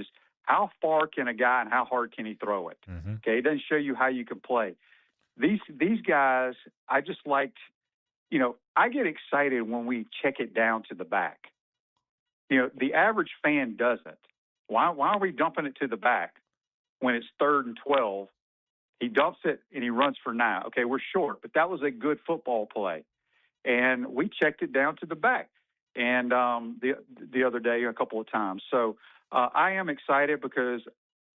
how far can a guy and how hard can he throw it? Mm-hmm. Okay, it doesn't show you how you can play. These guys, I just liked, I get excited when we check it down to the back. The average fan doesn't. Why are we dumping it to the back when it's 3rd and 12? He dumps it and he runs for 9. Okay, we're short, but that was a good football play. And we checked it down to the back. And the other day a couple of times. So I am excited because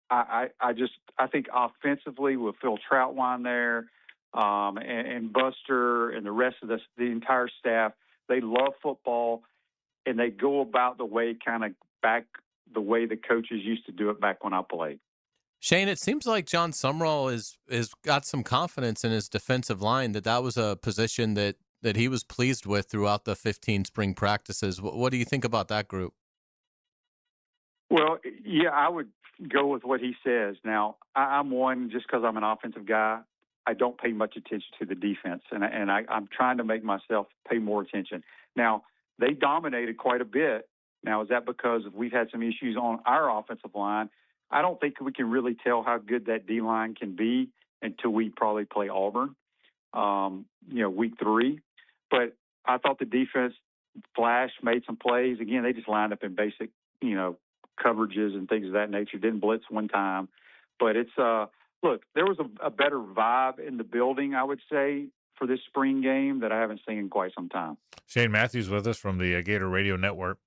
I think offensively with Phil Troutwine there and Buster and the rest of the entire staff, they love football and they go about the way kind of back the way the coaches used to do it back when I played. Shane, it seems like John Sumrall is got some confidence in his defensive line, that was a position that he was pleased with throughout the 15 spring practices. What do you think about that group? Well, yeah, I would go with what he says. Now, I'm one, just because I'm an offensive guy, I don't pay much attention to the defense, and I'm trying to make myself pay more attention. Now, they dominated quite a bit. Now, is that because we've had some issues on our offensive line? I don't think we can really tell how good that D-line can be until we probably play Auburn. week 3. But I thought the defense flashed, made some plays. Again, they just lined up in basic, coverages and things of that nature. Didn't blitz one time. But it's, look, there was a better vibe in the building, I would say, for this spring game that I haven't seen in quite some time. Shane Matthews with us from the Gator Radio Network.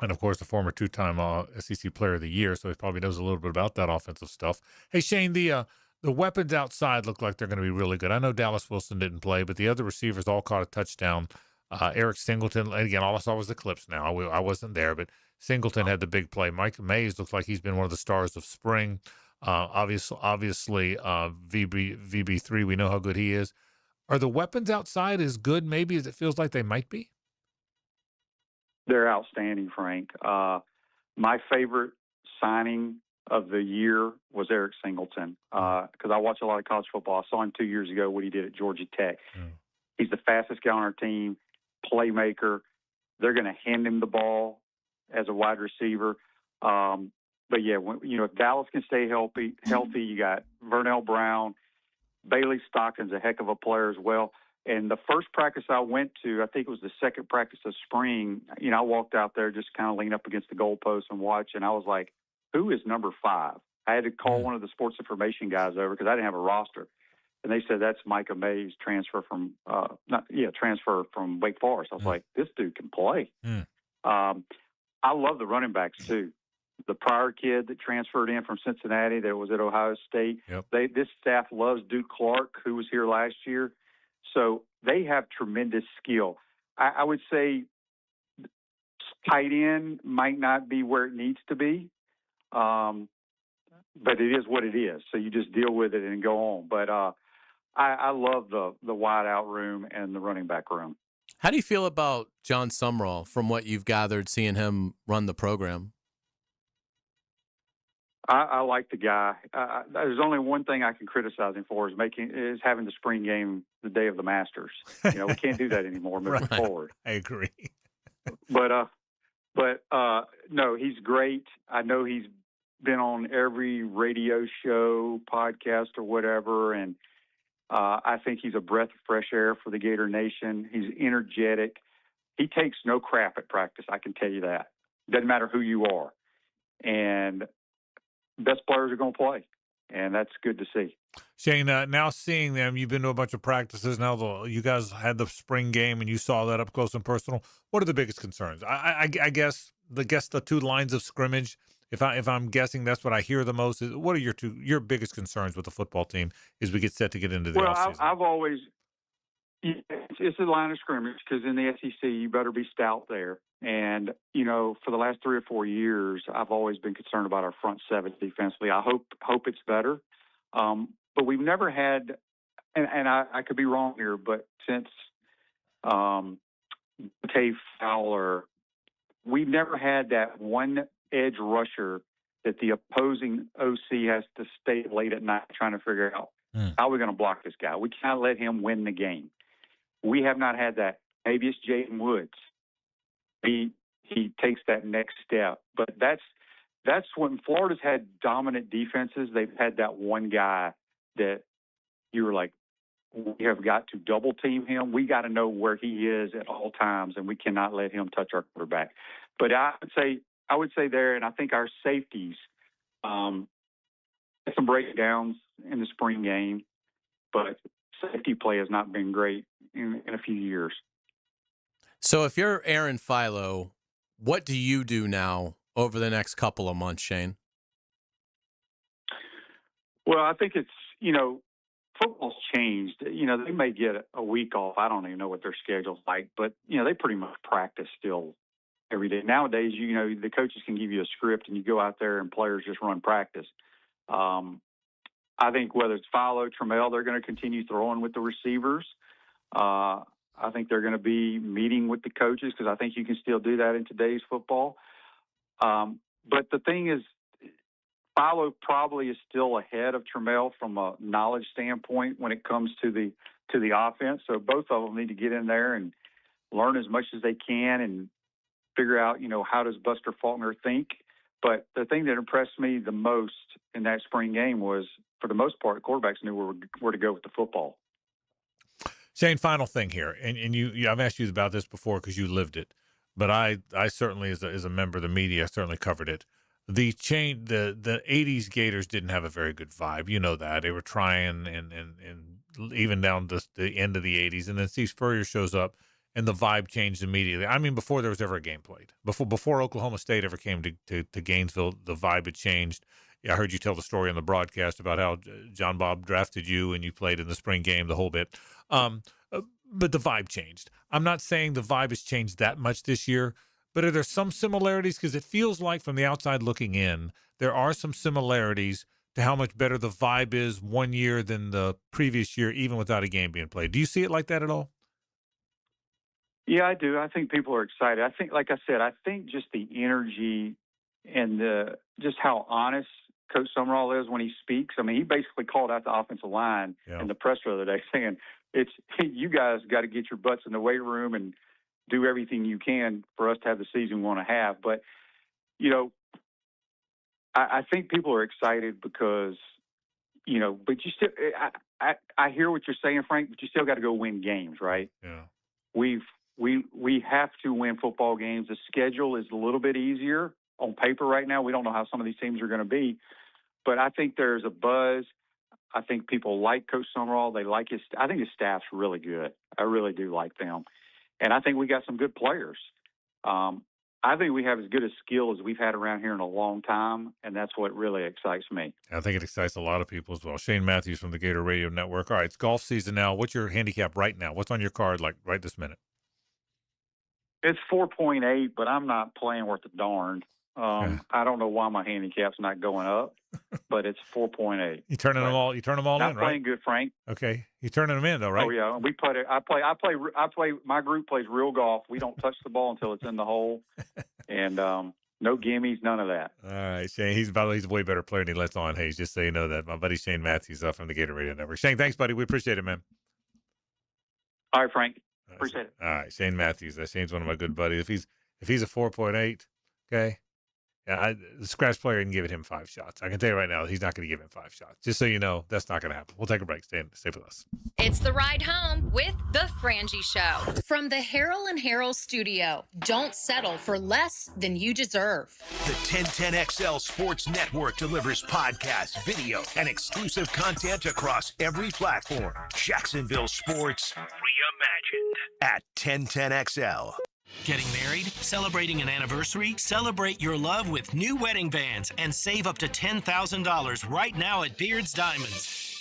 And, of course, the former 2-time SEC Player of the Year, so he probably knows a little bit about that offensive stuff. Hey, Shane, the weapons outside look like they're going to be really good. I know Dallas Wilson didn't play, but the other receivers all caught a touchdown. Eric Singleton, again, all I saw was the clips now. I wasn't there, but Singleton had the big play. Mike Mays looks like he's been one of the stars of spring. Obviously, VB3, we know how good he is. Are the weapons outside as good maybe as it feels like they might be? They're outstanding, Frank. My favorite signing of the year was Eric Singleton because I watch a lot of college football. I saw him 2 years ago what he did at Georgia Tech. He's the fastest guy on our team, playmaker. They're going to hand him the ball as a wide receiver. But, yeah, if Dallas can stay healthy, you got Vernell Brown. Bailey Stockton's a heck of a player as well. And the first practice I went to, I think it was the second practice of spring, I walked out there just kind of lean up against the goalpost and watch, and I was like, who is number 5? I had to call one of the sports information guys over because I didn't have a roster. And they said, that's Micah Mays, transfer from Wake Forest. I was like, this dude can play. I love the running backs, too. The prior kid that transferred in from Cincinnati that was at Ohio State, this staff loves Duke Clark, who was here last year. So they have tremendous skill. I would say tight end might not be where it needs to be, but it is what it is. So you just deal with it and go on. But I love the wide out room and the running back room. How do you feel about John Sumrall from what you've gathered seeing him run the program? I like the guy. There's only one thing I can criticize him for is having the spring game the day of the Masters. We can't do that anymore moving forward. I agree. But no, he's great. I know he's been on every radio show, podcast, or whatever, and I think he's a breath of fresh air for the Gator Nation. He's energetic. He takes no crap at practice, I can tell you that. Doesn't matter who you are. And best players are going to play, and that's good to see. Shane, now seeing them, you've been to a bunch of practices. Now you guys had the spring game, and you saw that up close and personal. What are the biggest concerns? I guess the 2 lines of scrimmage. If I'm guessing, that's what I hear the most. What are your biggest concerns with the football team as we get set to get into the offseason? I've always it's a line of scrimmage because in the SEC you better be stout there. And, for the last 3 or 4 years, I've always been concerned about our front 7 defensively. I hope it's better. But we've never had, and I could be wrong here, but since Tay Fowler, we've never had that one edge rusher that the opposing OC has to stay late at night trying to figure out how we're going to block this guy. We can't let him win the game. We have not had that. Maybe it's Jaden Woods. He takes that next step. But that's when Florida's had dominant defenses. They've had that one guy that you were like, we have got to double team him. We got to know where he is at all times, and we cannot let him touch our quarterback. But I would say there, and I think our safeties had some breakdowns in the spring game, but safety play has not been great in a few years. So if you're Aaron Philo, what do you do now over the next couple of months, Shane? Well, I think it's, football's changed. They may get a week off. I don't even know what their schedule's like, but, they pretty much practice still every day. Nowadays, the coaches can give you a script and you go out there and players just run practice. I think whether it's Philo, Trammell, they're going to continue throwing with the receivers. I think they're going to be meeting with the coaches because I think you can still do that in today's football. But the thing is, Philo probably is still ahead of Trammell from a knowledge standpoint when it comes to the offense. So both of them need to get in there and learn as much as they can and figure out, how does Buster Faulkner think. But the thing that impressed me the most in that spring game was, for the most part, the quarterbacks knew where to go with the football. Shane, final thing here, and you I've asked you about this before because you lived it, but I certainly, as a member of the media, I certainly covered it. The 80s Gators didn't have a very good vibe. You know that. They were trying and even down to the end of the 80s, and then Steve Spurrier shows up, and the vibe changed immediately. I mean, before there was ever a game played, before Oklahoma State ever came to Gainesville, the vibe had changed. I heard you tell the story on the broadcast about how John Bob drafted you and you played in the spring game, the whole bit. But the vibe changed. I'm not saying the vibe has changed that much this year, but are there some similarities? Because it feels like from the outside looking in, there are some similarities to how much better the vibe is one year than the previous year, even without a game being played. Do you see it like that at all? Yeah, I do. I think people are excited. I think, like I said, I think just the energy and just how honest Coach Summerall is when he speaks. I mean, he basically called out the offensive line in the presser the other day, saying, you guys got to get your butts in the weight room and do everything you can for us to have the season we want to have. But, I think people are excited because, but you still, I hear what you're saying, Frank, but you still got to go win games, right? Yeah. We have to win football games. The schedule is a little bit easier on paper right now. We don't know how some of these teams are going to be, but I think there's a buzz. I think people like Coach Summerall. They like I think his staff's really good. I really do like them. And I think we got some good players. I think we have as good a skill as we've had around here in a long time, and that's what really excites me. I think it excites a lot of people as well. Shane Matthews from the Gator Radio Network. All right, it's golf season now. What's your handicap right now? What's on your card like right this minute? It's 4.8, but I'm not playing worth a darn. I don't know why my handicap's not going up, but it's 4.8. You turn them all in, right? Not playing good, Frank. Okay, you turning them in though, right? Oh yeah, we play it. I play. My group plays real golf. We don't touch the ball until it's in the hole, and no gimmies, none of that. All right, Shane. He's a way better player than he lets on. Hayes, just so you know that. My buddy Shane Matthews from the Gator Radio Network. Shane, thanks, buddy. We appreciate it, man. All right, Frank. Appreciate it. All right, Shane Matthews. Shane's one of my good buddies. If he's a 4.8, okay. Yeah, the scratch player didn't give him 5 shots. I can tell you right now, he's not going to give him 5 shots. Just so you know, that's not going to happen. We'll take a break. Stay with us. It's the ride home with the Frangie Show from the Harold and Harold studio. Don't settle for less than you deserve. The 1010XL Sports Network delivers podcasts, video, and exclusive content across every platform. Jacksonville Sports reimagined at 1010XL. Getting married? Celebrating an anniversary? Celebrate your love with new wedding bands and save up to $10,000 right now at Beard's Diamonds.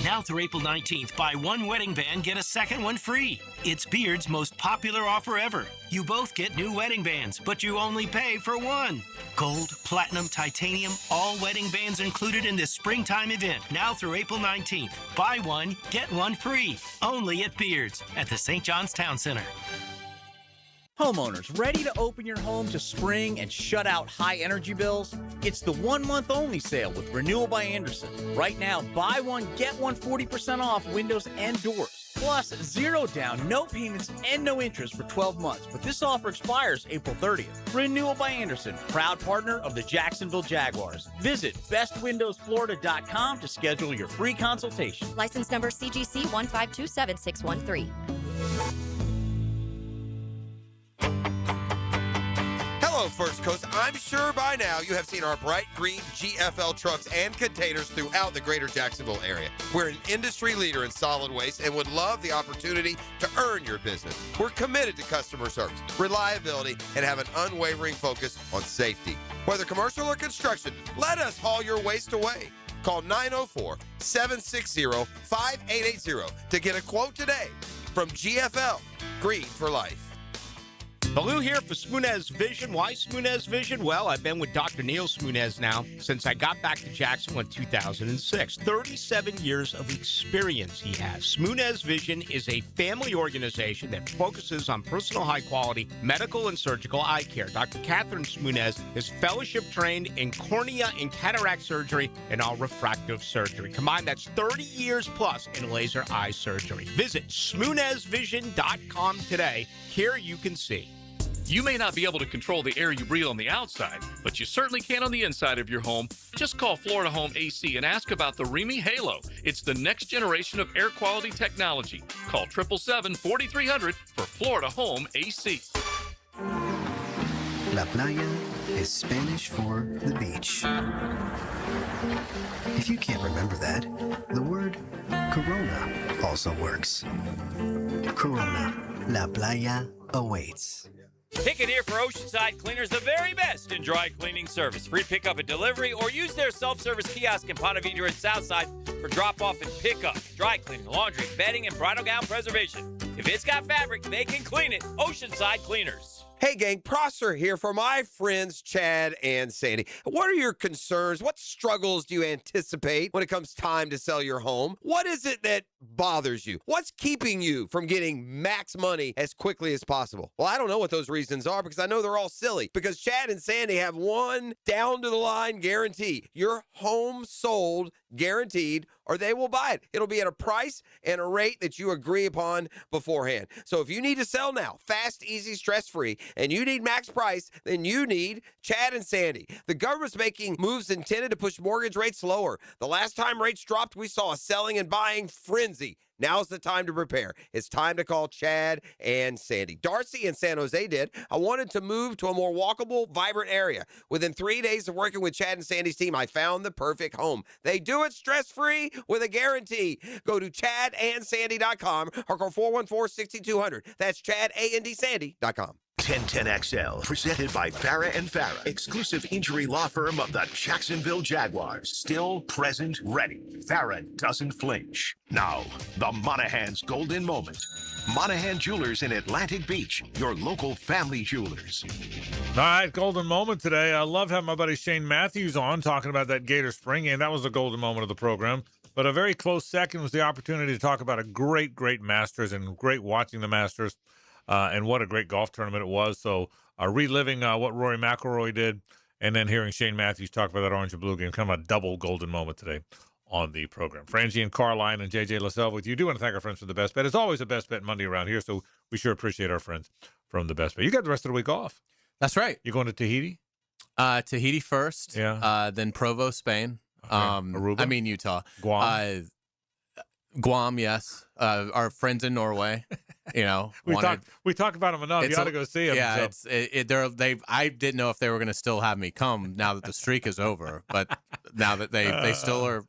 Now through April 19th, buy one wedding band, get a second one free. It's Beard's most popular offer ever. You both get new wedding bands, but you only pay for one. Gold, platinum, titanium, all wedding bands included in this springtime event. Now through April 19th. Buy one, get one free. Only at Beard's at the St. John's Town Center. Homeowners, ready to open your home to spring and shut out high energy bills? It's the 1 month only sale with Renewal by Andersen. Right now, buy one, get one 40% off windows and doors. Plus, 0 down, no payments, and no interest for 12 months. But this offer expires April 30th. Renewal by Andersen, proud partner of the Jacksonville Jaguars. Visit bestwindowsflorida.com to schedule your free consultation. License number CGC 1527613. Hello, First Coast. I'm sure by now you have seen our bright green GFL trucks and containers throughout the greater Jacksonville area. We're an industry leader in solid waste and would love the opportunity to earn your business. We're committed to customer service, reliability, and have an unwavering focus on safety. Whether commercial or construction, let us haul your waste away. Call 904-760-5880 to get a quote today from GFL, Green for Life. Baloo here for Smoonez Vision. Why Smoonez Vision? Well, I've been with Dr. Neil Smoonez now since I got back to Jacksonville in 2006. 37 years of experience he has. Smoonez Vision is a family organization that focuses on personal high-quality medical and surgical eye care. Dr. Catherine Smoonez is fellowship trained in cornea and cataract surgery and all refractive surgery. Combined, that's 30 years plus in laser eye surgery. Visit SmoonezVision.com today. Here you can see. You may not be able to control the air you breathe on the outside, but you certainly can on the inside of your home. Just call Florida Home AC and ask about the Remy Halo. It's the next generation of air quality technology. Call 777-4300 for Florida Home AC. La playa is Spanish for the beach. If you can't remember that, the word Corona also works. Corona, La playa awaits. Pick it here for Oceanside Cleaners, the very best in dry cleaning service. Free pickup and delivery, or use their self-service kiosk in Ponte Vedra and Southside for drop-off and pickup. Dry cleaning, laundry, bedding, and bridal gown preservation. If it's got fabric, they can clean it. Oceanside Cleaners. Hey, gang, Prosser here for my friends Chad and Sandy. What are your concerns? What struggles do you anticipate when it comes time to sell your home? What is it that bothers you? What's keeping you from getting max money as quickly as possible? Well, I don't know what those reasons are because I know they're all silly. Because Chad and Sandy have one down-to-the-line guarantee. Your home sold guaranteed, or they will buy it. It'll be at a price and a rate that you agree upon beforehand. So if you need to sell now, fast, easy, stress-free, and you need max price, then you need Chad and Sandy. The government's making moves intended to push mortgage rates lower. The last time rates dropped, we saw a selling and buying frenzy. Now's the time to prepare. It's time to call Chad and Sandy. Darcy in San Jose did. I wanted to move to a more walkable, vibrant area. Within 3 days of working with Chad and Sandy's team, I found the perfect home. They do it stress-free with a guarantee. Go to chadandsandy.com or call 414-6200. That's chadandsandy.com. 1010XL, presented by Farah and Farah, exclusive injury law firm of the Jacksonville Jaguars. Still present, ready. Farah doesn't flinch. Now, the Monahan's golden moment. Monahan Jewelers in Atlantic Beach, your local family jewelers. All right, golden moment today. I love having my buddy Shane Matthews on talking about that Gator Spring game. That was the golden moment of the program. But a very close second was the opportunity to talk about a great, great Masters and great watching the Masters. And what a great golf tournament it was. So reliving what Rory McIlroy did and then hearing Shane Matthews talk about that orange and blue game, kind of a double golden moment today on the program. Frangie and Carline and JJ LaSalle with you. Do want to thank our friends from The Best Bet. It's always a Best Bet Monday around here, so we sure appreciate our friends from The Best Bet. You got the rest of the week off. That's right. You going to Tahiti? Tahiti first. Yeah. Then Provo, Spain. Okay. Aruba? Utah. Guam? Guam, yes. Our friends in Norway. You know, we talk about them enough. You ought to go see them. Yeah, so. I didn't know if they were going to still have me come now that the streak is over, but now that they still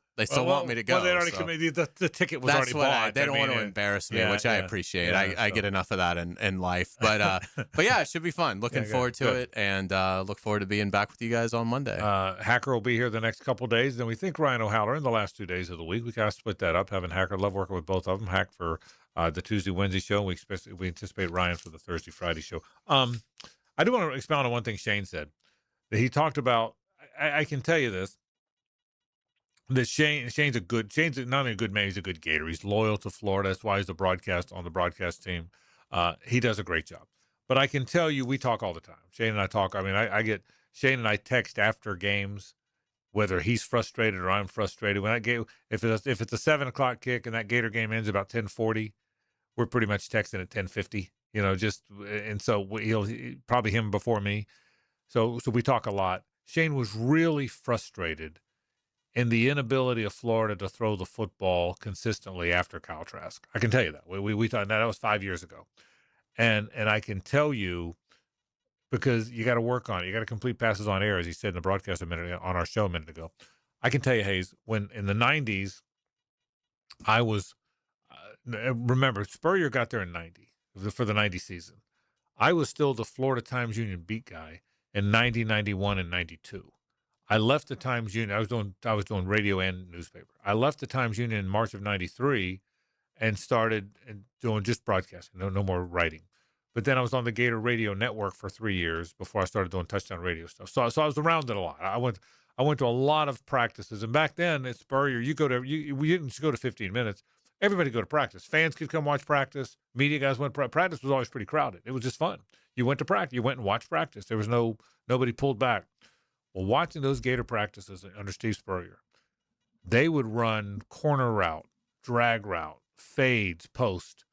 want me to go. Well, they already committed. The ticket was already bought. They don't want to embarrass me, which I appreciate. Yeah, I get enough of that in life, but yeah, it should be fun. Looking forward to it, and look forward to being back with you guys on Monday. Hacker will be here the next couple of days. Then we think Ryan O'Halloran the last 2 days of the week. We got to split that up. Having Hacker, love working with both of them. Hack for the Tuesday, Wednesday show. We anticipate Ryan for the Thursday, Friday show. I do want to expound on one thing Shane said. That he talked about. I can tell you this. That Shane's not only a good man, he's a good Gator. He's loyal to Florida. That's why he's on the broadcast team. He does a great job. But I can tell you, we talk all the time. Shane and I talk. I mean, I get Shane and I text after games, whether he's frustrated or I'm frustrated. When if it's a 7:00 kick and that Gator game ends about 10:40, we're pretty much texting at 10:50. You know, and so he'll probably him before me. So we talk a lot. Shane was really frustrated in the inability of Florida to throw the football consistently after Kyle Trask. I can tell you that. We thought that was 5 years ago. And I can tell you, because you got to work on it. You got to complete passes on air, as he said in the broadcast on our show a minute ago. I can tell you, Hayes, when in the 90s, I was, remember, Spurrier got there in 90 for the 90 season. I was still the Florida Times Union beat guy in 90, 91, and 92. I left the Times Union. I was doing radio and newspaper. I left the Times Union in March of 93 and started doing just broadcasting, no more writing. But then I was on the Gator Radio Network for 3 years before I started doing touchdown radio stuff. So I was around it a lot. I went to a lot of practices. And back then at Spurrier, we didn't just go to 15 minutes. Everybody go to practice. Fans could come watch practice. Media guys went to practice. Was always pretty crowded. It was just fun. You went to practice. You went and watched practice. There was nobody pulled back. Well, watching those Gator practices under Steve Spurrier, they would run corner route, drag route, fades, post.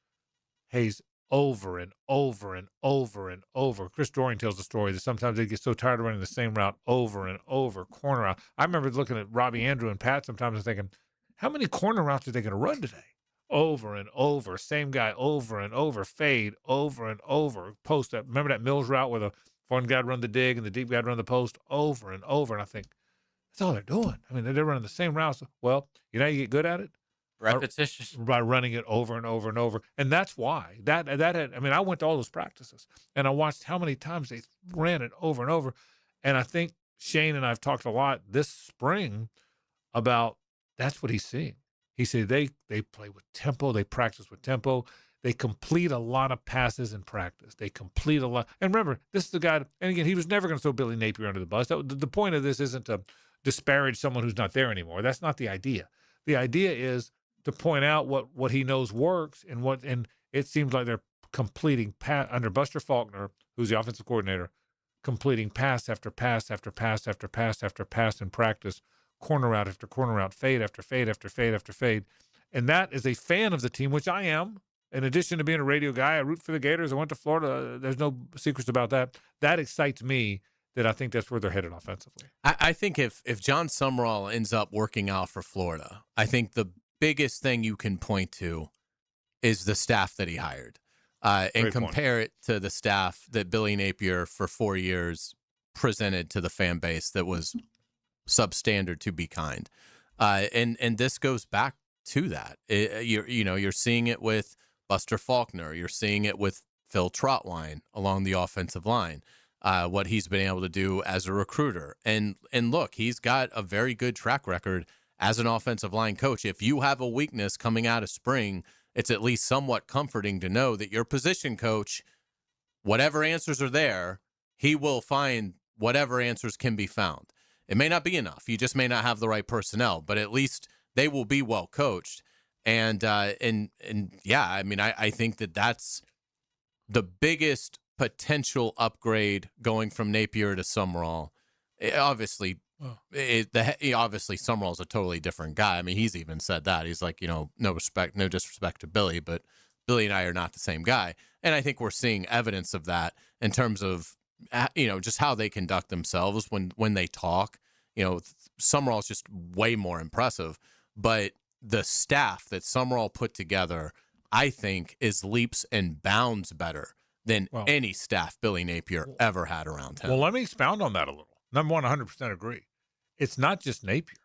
Hayes, over and over and over and over. Chris Dorian tells the story that sometimes they get so tired of running the same route over and over, corner route. I remember looking at Robbie Andrew and Pat sometimes and thinking, how many corner routes are they going to run today? Over and over, same guy over and over, fade over and over, post. Remember that Mills route where the one guy'd run the dig and the deep guy'd run the post over and over. And I think, that's all they're doing. I mean, they're running the same routes. Well, you know how you get good at it? Repetition. By running it over and over and over. And that's why. That had, I mean, I went to all those practices, and I watched how many times they ran it over and over. And I think Shane and I have talked a lot this spring about that's what he's seeing. He said they play with tempo. They practice with tempo. They complete a lot of passes in practice. They complete a lot. And remember, this is the guy, and again, he was never going to throw Billy Napier under the bus. The point of this isn't to disparage someone who's not there anymore. That's not the idea. The idea is to point out what he knows works and it seems like they're completing under Buster Faulkner, who's the offensive coordinator, completing pass after pass after pass after pass after pass in practice, corner route after corner route, fade after fade after fade after fade. And that is a fan of the team, which I am. In addition to being a radio guy, I root for the Gators. I went to Florida. There's no secrets about that. That excites me. That I think that's where they're headed offensively. I think if John Summerall ends up working out for Florida, I think the biggest thing you can point to is the staff that he hired, and compare it to the staff that Billy Napier for 4 years presented to the fan base that was substandard, to be kind. And this goes back to that. You're seeing it with Buster Faulkner. You're seeing it with Phil Trotwine along the offensive line. What he's been able to do as a recruiter. And look, he's got a very good track record as an offensive line coach. If you have a weakness coming out of spring, it's at least somewhat comforting to know that your position coach, whatever answers are there, he will find whatever answers can be found. It may not be enough. You just may not have the right personnel, but at least they will be well coached. And yeah, I mean, I think that's the biggest potential upgrade going from Napier to Summerall. Obviously, Summerall's a totally different guy. I mean, he's even said that. He's like, no disrespect to Billy, but Billy and I are not the same guy. And I think we're seeing evidence of that in terms of, just how they conduct themselves when they talk. Summerall's just way more impressive. But the staff that Summerall put together, I think, is leaps and bounds better than any staff Billy Napier ever had around him. Well, let me expound on that a little. Number one, 100% agree. It's not just Napier.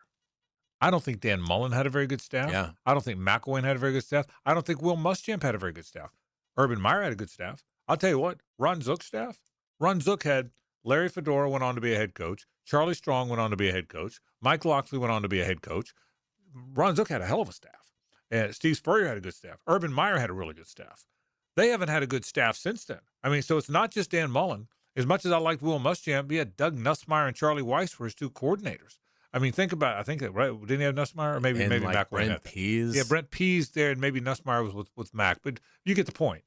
I don't think Dan Mullen had a very good staff. Yeah. I don't think McElwain had a very good staff. I don't think Will Muschamp had a very good staff. Urban Meyer had a good staff. I'll tell you what, Ron Zook's staff. Ron Zook had Larry Fedora went on to be a head coach. Charlie Strong went on to be a head coach. Mike Locksley went on to be a head coach. Ron Zook had a hell of a staff. And Steve Spurrier had a good staff. Urban Meyer had a really good staff. They haven't had a good staff since then. I mean, so it's not just Dan Mullen. As much as I liked Will Muschamp, he had Doug Nussmeier and Charlie Weiss were his two coordinators. I mean, think about it. I think, right, didn't he have Nussmeier? Or maybe like Mac Brent Pease. Yeah, Brent Pease there, and maybe Nussmeier was with Mac. But you get the point.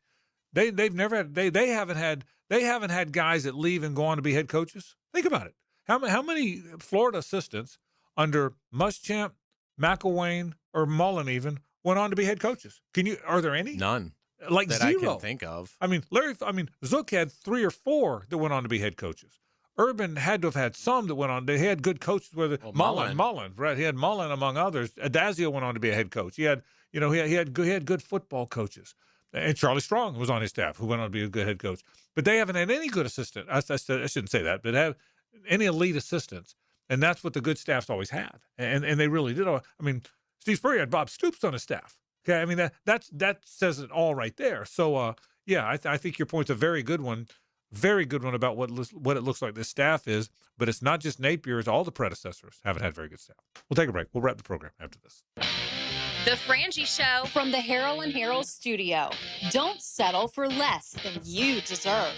They've never had they haven't had guys that leave and go on to be head coaches. Think about it. How many Florida assistants under Muschamp, McElwain, or Mullen even went on to be head coaches? Are there any? None. Like that zero. I can think of. I mean, Zook had 3 or 4 that went on to be head coaches. Urban had to have had some that went on. They had good coaches. Mullen, right? He had Mullen among others. Adazio went on to be a head coach. He had good football coaches. And Charlie Strong was on his staff, who went on to be a good head coach. But they haven't had any good assistant. I shouldn't say that, but have any elite assistants. And that's what the good staffs always had. And they really did. I mean, Steve Spurrier had Bob Stoops on his staff. Okay, I mean, that says it all right there. So, I think your point's a very good one about what it looks like this staff is. But it's not just Napier; it's all the predecessors haven't had very good staff. We'll take a break. We'll wrap the program after this. The Frangie Show from the Harold and Harold studio. Don't settle for less than you deserve.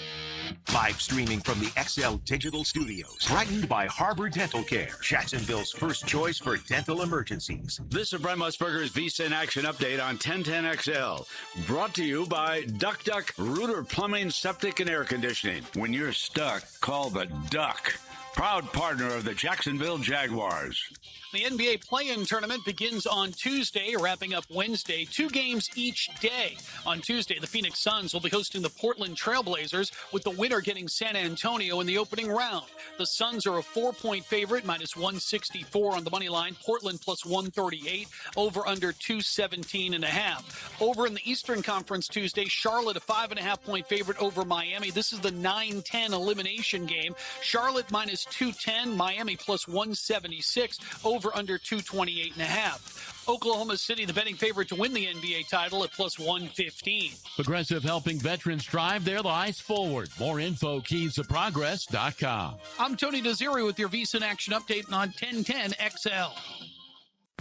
Live streaming from the XL Digital Studios. Brightened by Harbor Dental Care, Jacksonville's first choice for dental emergencies. This is Brent Musburger's Visa in Action update on 1010XL. Brought to you by Duck Duck Rooter Plumbing, Septic, and Air Conditioning. When you're stuck, call the Duck. Proud partner of the Jacksonville Jaguars. The NBA play-in tournament begins on Tuesday, wrapping up Wednesday. 2 games each day. On Tuesday, the Phoenix Suns will be hosting the Portland Trailblazers, with the winner getting San Antonio in the opening round. The Suns are a 4-point favorite, minus 164 on the money line. Portland plus 138, over under 217.5. Over in the Eastern Conference Tuesday, Charlotte a 5.5-point favorite over Miami. This is the 9-10 elimination game. Charlotte minus 210, Miami plus 176, over under 228.5. Oklahoma City, the betting favorite to win the NBA title, at plus 115. Progressive helping veterans drive their lives forward. More info, keysofprogress.com. I'm Tony Desiri with your VSiN Action Update on 1010 XL.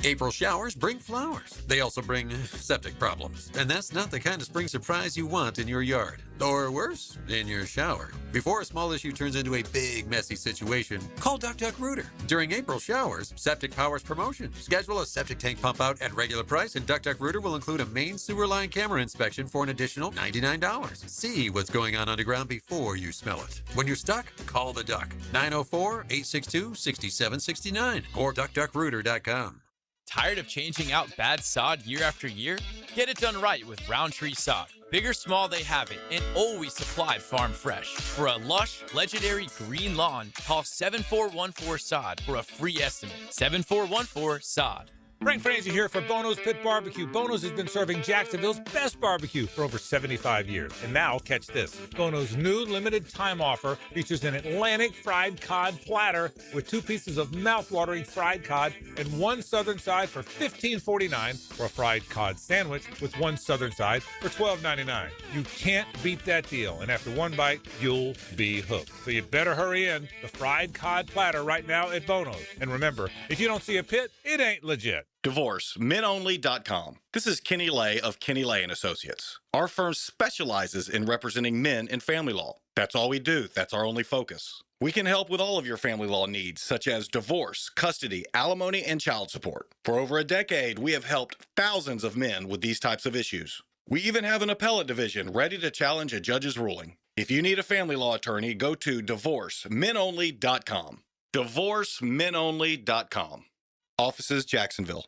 April showers bring flowers. They also bring septic problems. And that's not the kind of spring surprise you want in your yard. Or worse, in your shower. Before a small issue turns into a big, messy situation, call Duck Rooter. During April showers, Septic powers promotion. Schedule a septic tank pump out at regular price, and Duck Rooter will include a main sewer line camera inspection for an additional $99. See what's going on underground before you smell it. When you're stuck, call the Duck. 904-862-6769 or duckrooter.com. Tired of changing out bad sod year after year? Get it done right with Roundtree Sod. Big or small, they have it, and always supplied farm fresh. For a lush, legendary green lawn, call 7414-SOD for a free estimate. 7414-SOD. Frank Frangie here for Bono's Pit Barbecue. Bono's has been serving Jacksonville's best barbecue for over 75 years. And now, catch this. Bono's new limited time offer features an Atlantic fried cod platter with 2 pieces of mouth-watering fried cod and 1 southern side for $15.49, or a fried cod sandwich with 1 southern side for $12.99. You can't beat that deal. And after 1 bite, you'll be hooked. So you better hurry in. The fried cod platter right now at Bono's. And remember, if you don't see a pit, it ain't legit. DivorceMenOnly.com. This is Kenny Lay of Kenny Lay & Associates. Our firm specializes in representing men in family law. That's all we do. That's our only focus. We can help with all of your family law needs, such as divorce, custody, alimony, and child support. For over a decade, we have helped thousands of men with these types of issues. We even have an appellate division ready to challenge a judge's ruling. If you need a family law attorney, go to DivorceMenOnly.com. DivorceMenOnly.com. Offices, Jacksonville.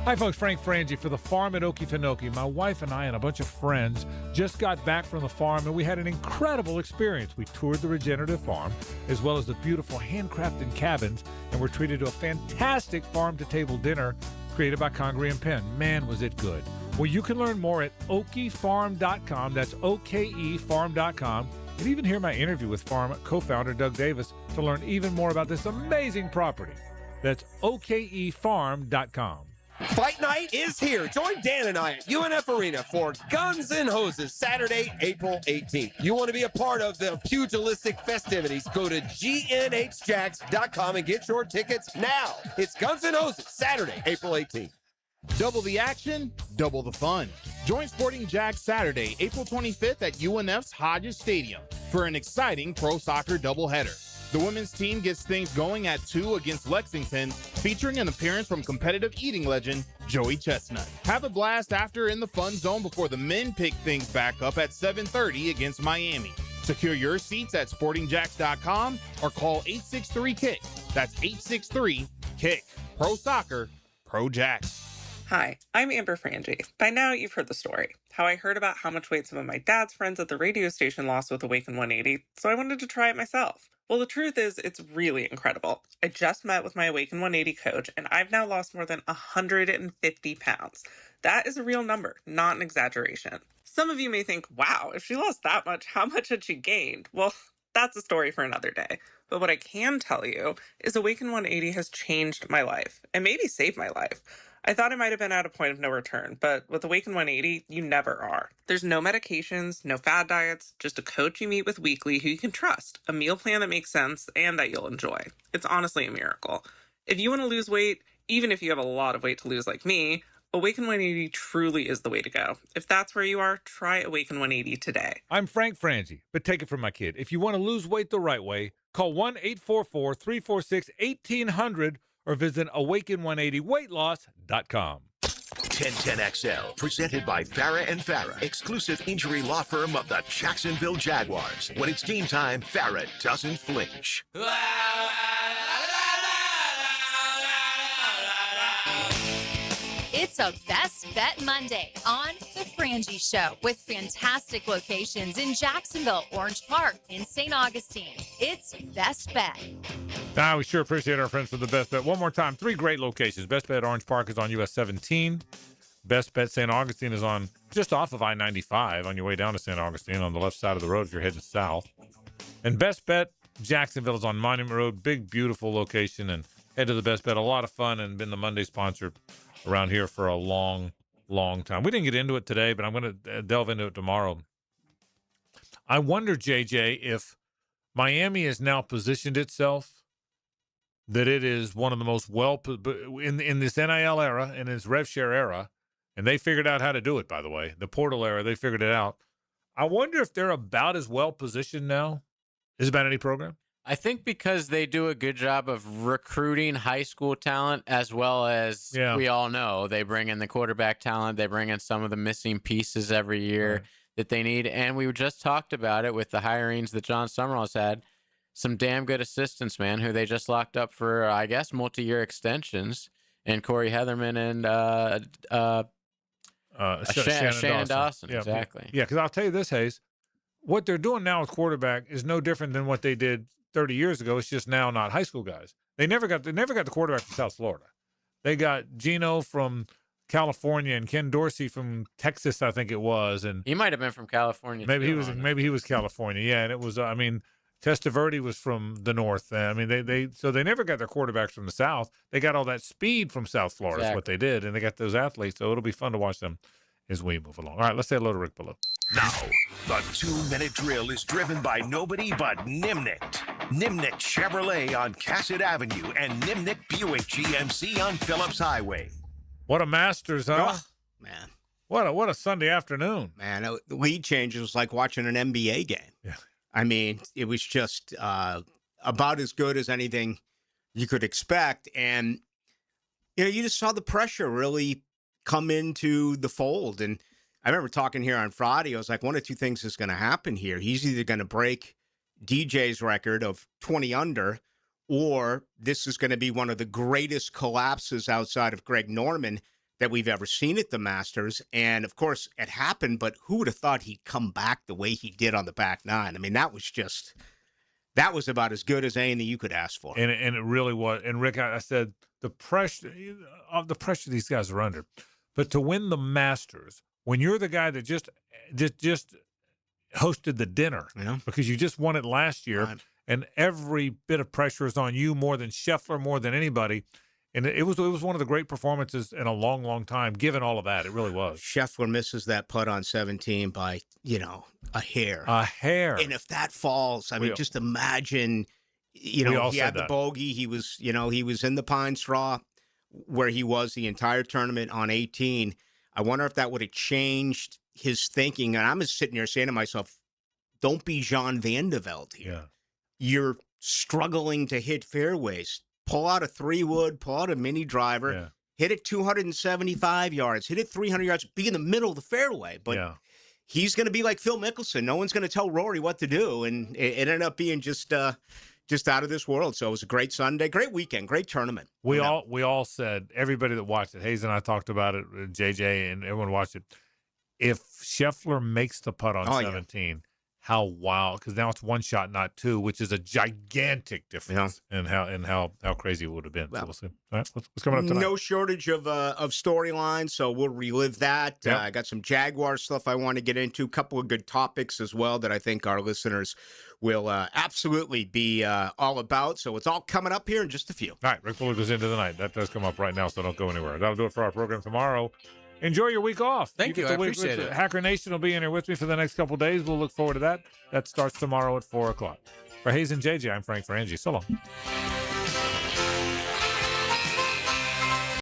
Hi, folks. Frank Frangie for the farm at Okefenokee. My wife and I and a bunch of friends just got back from the farm, and we had an incredible experience. We toured the regenerative farm, as well as the beautiful handcrafted cabins, and were treated to a fantastic farm-to-table dinner created by Congreve and Penn. Man, was it good. Well, you can learn more at okefarm.com. That's okefarm.com. And even hear my interview with farm co-founder Doug Davis to learn even more about this amazing property. That's okefarm.com. Fight night is here. Join Dan and I at UNF Arena for Guns N' Hoses, Saturday, April 18th. You want to be a part of the pugilistic festivities? Go to GNHJacks.com and get your tickets now. It's Guns N' Hoses, Saturday, April 18th. Double the action, double the fun. Join Sporting Jags Saturday, April 25th at UNF's Hodges Stadium for an exciting pro soccer doubleheader. The women's team gets things going at 2 against Lexington, featuring an appearance from competitive eating legend Joey Chestnut. Have a blast after in the fun zone before the men pick things back up at 7:30 against Miami. Secure your seats at sportingjacks.com or call 863-KICK. That's 863-KICK. Pro Soccer, Pro Jacks. Hi, I'm Amber Frangie. By now, you've heard the story. How I heard about how much weight some of my dad's friends at the radio station lost with Awaken 180, so I wanted to try it myself. Well, the truth is, it's really incredible. I just met with my Awaken 180 coach, and I've now lost more than 150 pounds. That is a real number, not an exaggeration. Some of you may think, wow, if she lost that much, how much had she gained? Well, that's a story for another day. But what I can tell you is Awaken 180 has changed my life, and maybe saved my life. I thought I might have been at a point of no return, but with Awaken 180, you never are. There's no medications, no fad diets, just a coach you meet with weekly who you can trust, a meal plan that makes sense, and that you'll enjoy. It's honestly a miracle. If you want to lose weight, even if you have a lot of weight to lose like me, Awaken 180 truly is the way to go. If that's where you are, try Awaken 180 today. I'm Frank Frangie, but take it from my kid. If you want to lose weight the right way, call 1-844-346-1800 or visit awaken180weightloss.com. 1010XL, presented by Farah and Farah, exclusive injury law firm of the Jacksonville Jaguars. When it's game time, Farah doesn't flinch. It's a Best Bet Monday on The Frangie Show with fantastic locations in Jacksonville, Orange Park, and St. Augustine. It's Best Bet. We sure appreciate our friends from the Best Bet. One more time, 3 great locations. Best Bet Orange Park is on US 17. Best Bet St. Augustine is on just off of I-95 on your way down to St. Augustine on the left side of the road if you're heading south. And Best Bet Jacksonville is on Monument Road. Big, beautiful location. And head to the Best Bet. A lot of fun and been the Monday sponsor around here for a long, long time. We didn't get into it today, but I'm going to delve into it tomorrow. I wonder, JJ, if Miami has now positioned itself that it is one of the most in this NIL era and this rev share era, and they figured out how to do it, by the way. The portal era, they figured it out. I wonder if they're about as well positioned now as about any program. I think because they do a good job of recruiting high school talent, as well as we all know, they bring in the quarterback talent. They bring in some of the missing pieces every year that they need. And we just talked about it with the hirings that John Summerall's had. Some damn good assistants, man, who they just locked up for, I guess, multi-year extensions. And Corey Heatherman and Shannon Dawson. Yeah, exactly. Yeah, because I'll tell you this, Hayes. What they're doing now with quarterback is no different than what they did 30 years ago. It's just now not high school guys. They never got the quarterback from South Florida. They got Gino from California and Ken Dorsey from Texas, I think it was, and he might have been from California. Maybe he was California. Yeah, and it was. I mean, Testaverde was from the north. I mean, they never got their quarterbacks from the south. They got all that speed from South Florida. Exactly. Is what they did, and they got those athletes. So it'll be fun to watch them as we move along. All right, let's say hello to Rick Below. Now, the 2-minute drill is driven by nobody but Nimnicht. Nimnicht Chevrolet on Cassett Avenue and Nimnicht Buick GMC on Phillips Highway. What a Masters, huh? Oh, man. What a Sunday afternoon. Man, the lead change was like watching an NBA game. Yeah. I mean, it was just about as good as anything you could expect. And, you just saw the pressure really come into the fold. And I remember talking here on Friday, I was like, one of two things is going to happen here. He's either going to break DJ's record of 20 under, or this is going to be one of the greatest collapses outside of Greg Norman that we've ever seen at the Masters. And, of course, it happened, but who would have thought he'd come back the way he did on the back nine? I mean, that was about as good as anything you could ask for. And it really was. And, Rick, I said the pressure these guys are under. But to win the Masters, when you're the guy that just hosted the dinner because you just won it last year, and every bit of pressure is on you more than Scheffler, more than anybody. And it was one of the great performances in a long, long time, given all of that. It really was. Scheffler misses that putt on 17 by, a hair. A hair. And if that falls, I mean, just imagine, he had the bogey. He was, he was in the pine straw where he was the entire tournament on 18. I wonder if that would have changed his thinking. And I'm just sitting here saying to myself, don't be Jean Van de Velde here. Yeah. You're struggling to hit fairways. Pull out a 3-wood, pull out a mini driver, hit it 275 yards, hit it 300 yards, be in the middle of the fairway. But he's going to be like Phil Mickelson. No one's going to tell Rory what to do. And it ended up being just out of this world. So it was a great Sunday, great weekend, great tournament. We all said, everybody that watched it, Hayes and I talked about it, JJ and everyone watched it. If Scheffler makes the putt on 17, how wild, because now it's one shot, not two, which is a gigantic difference in how crazy it would have been. So we'll see. All right, what's coming up tonight? No shortage of storylines, so we'll relive that. Yep. I got some Jaguar stuff I want to get into, a couple of good topics as well that I think our listeners will absolutely be all about. So it's all coming up here in just a few. All right, Rick Fuller goes into the night. That does come up right now, so don't go anywhere. That'll do it for our program tomorrow. Enjoy your week off. Thank you. I appreciate it. Hacker Nation will be in here with me for the next couple of days. We'll look forward to that. That starts tomorrow at 4 o'clock. For Hayes and JJ, I'm Frank Frangie. So long.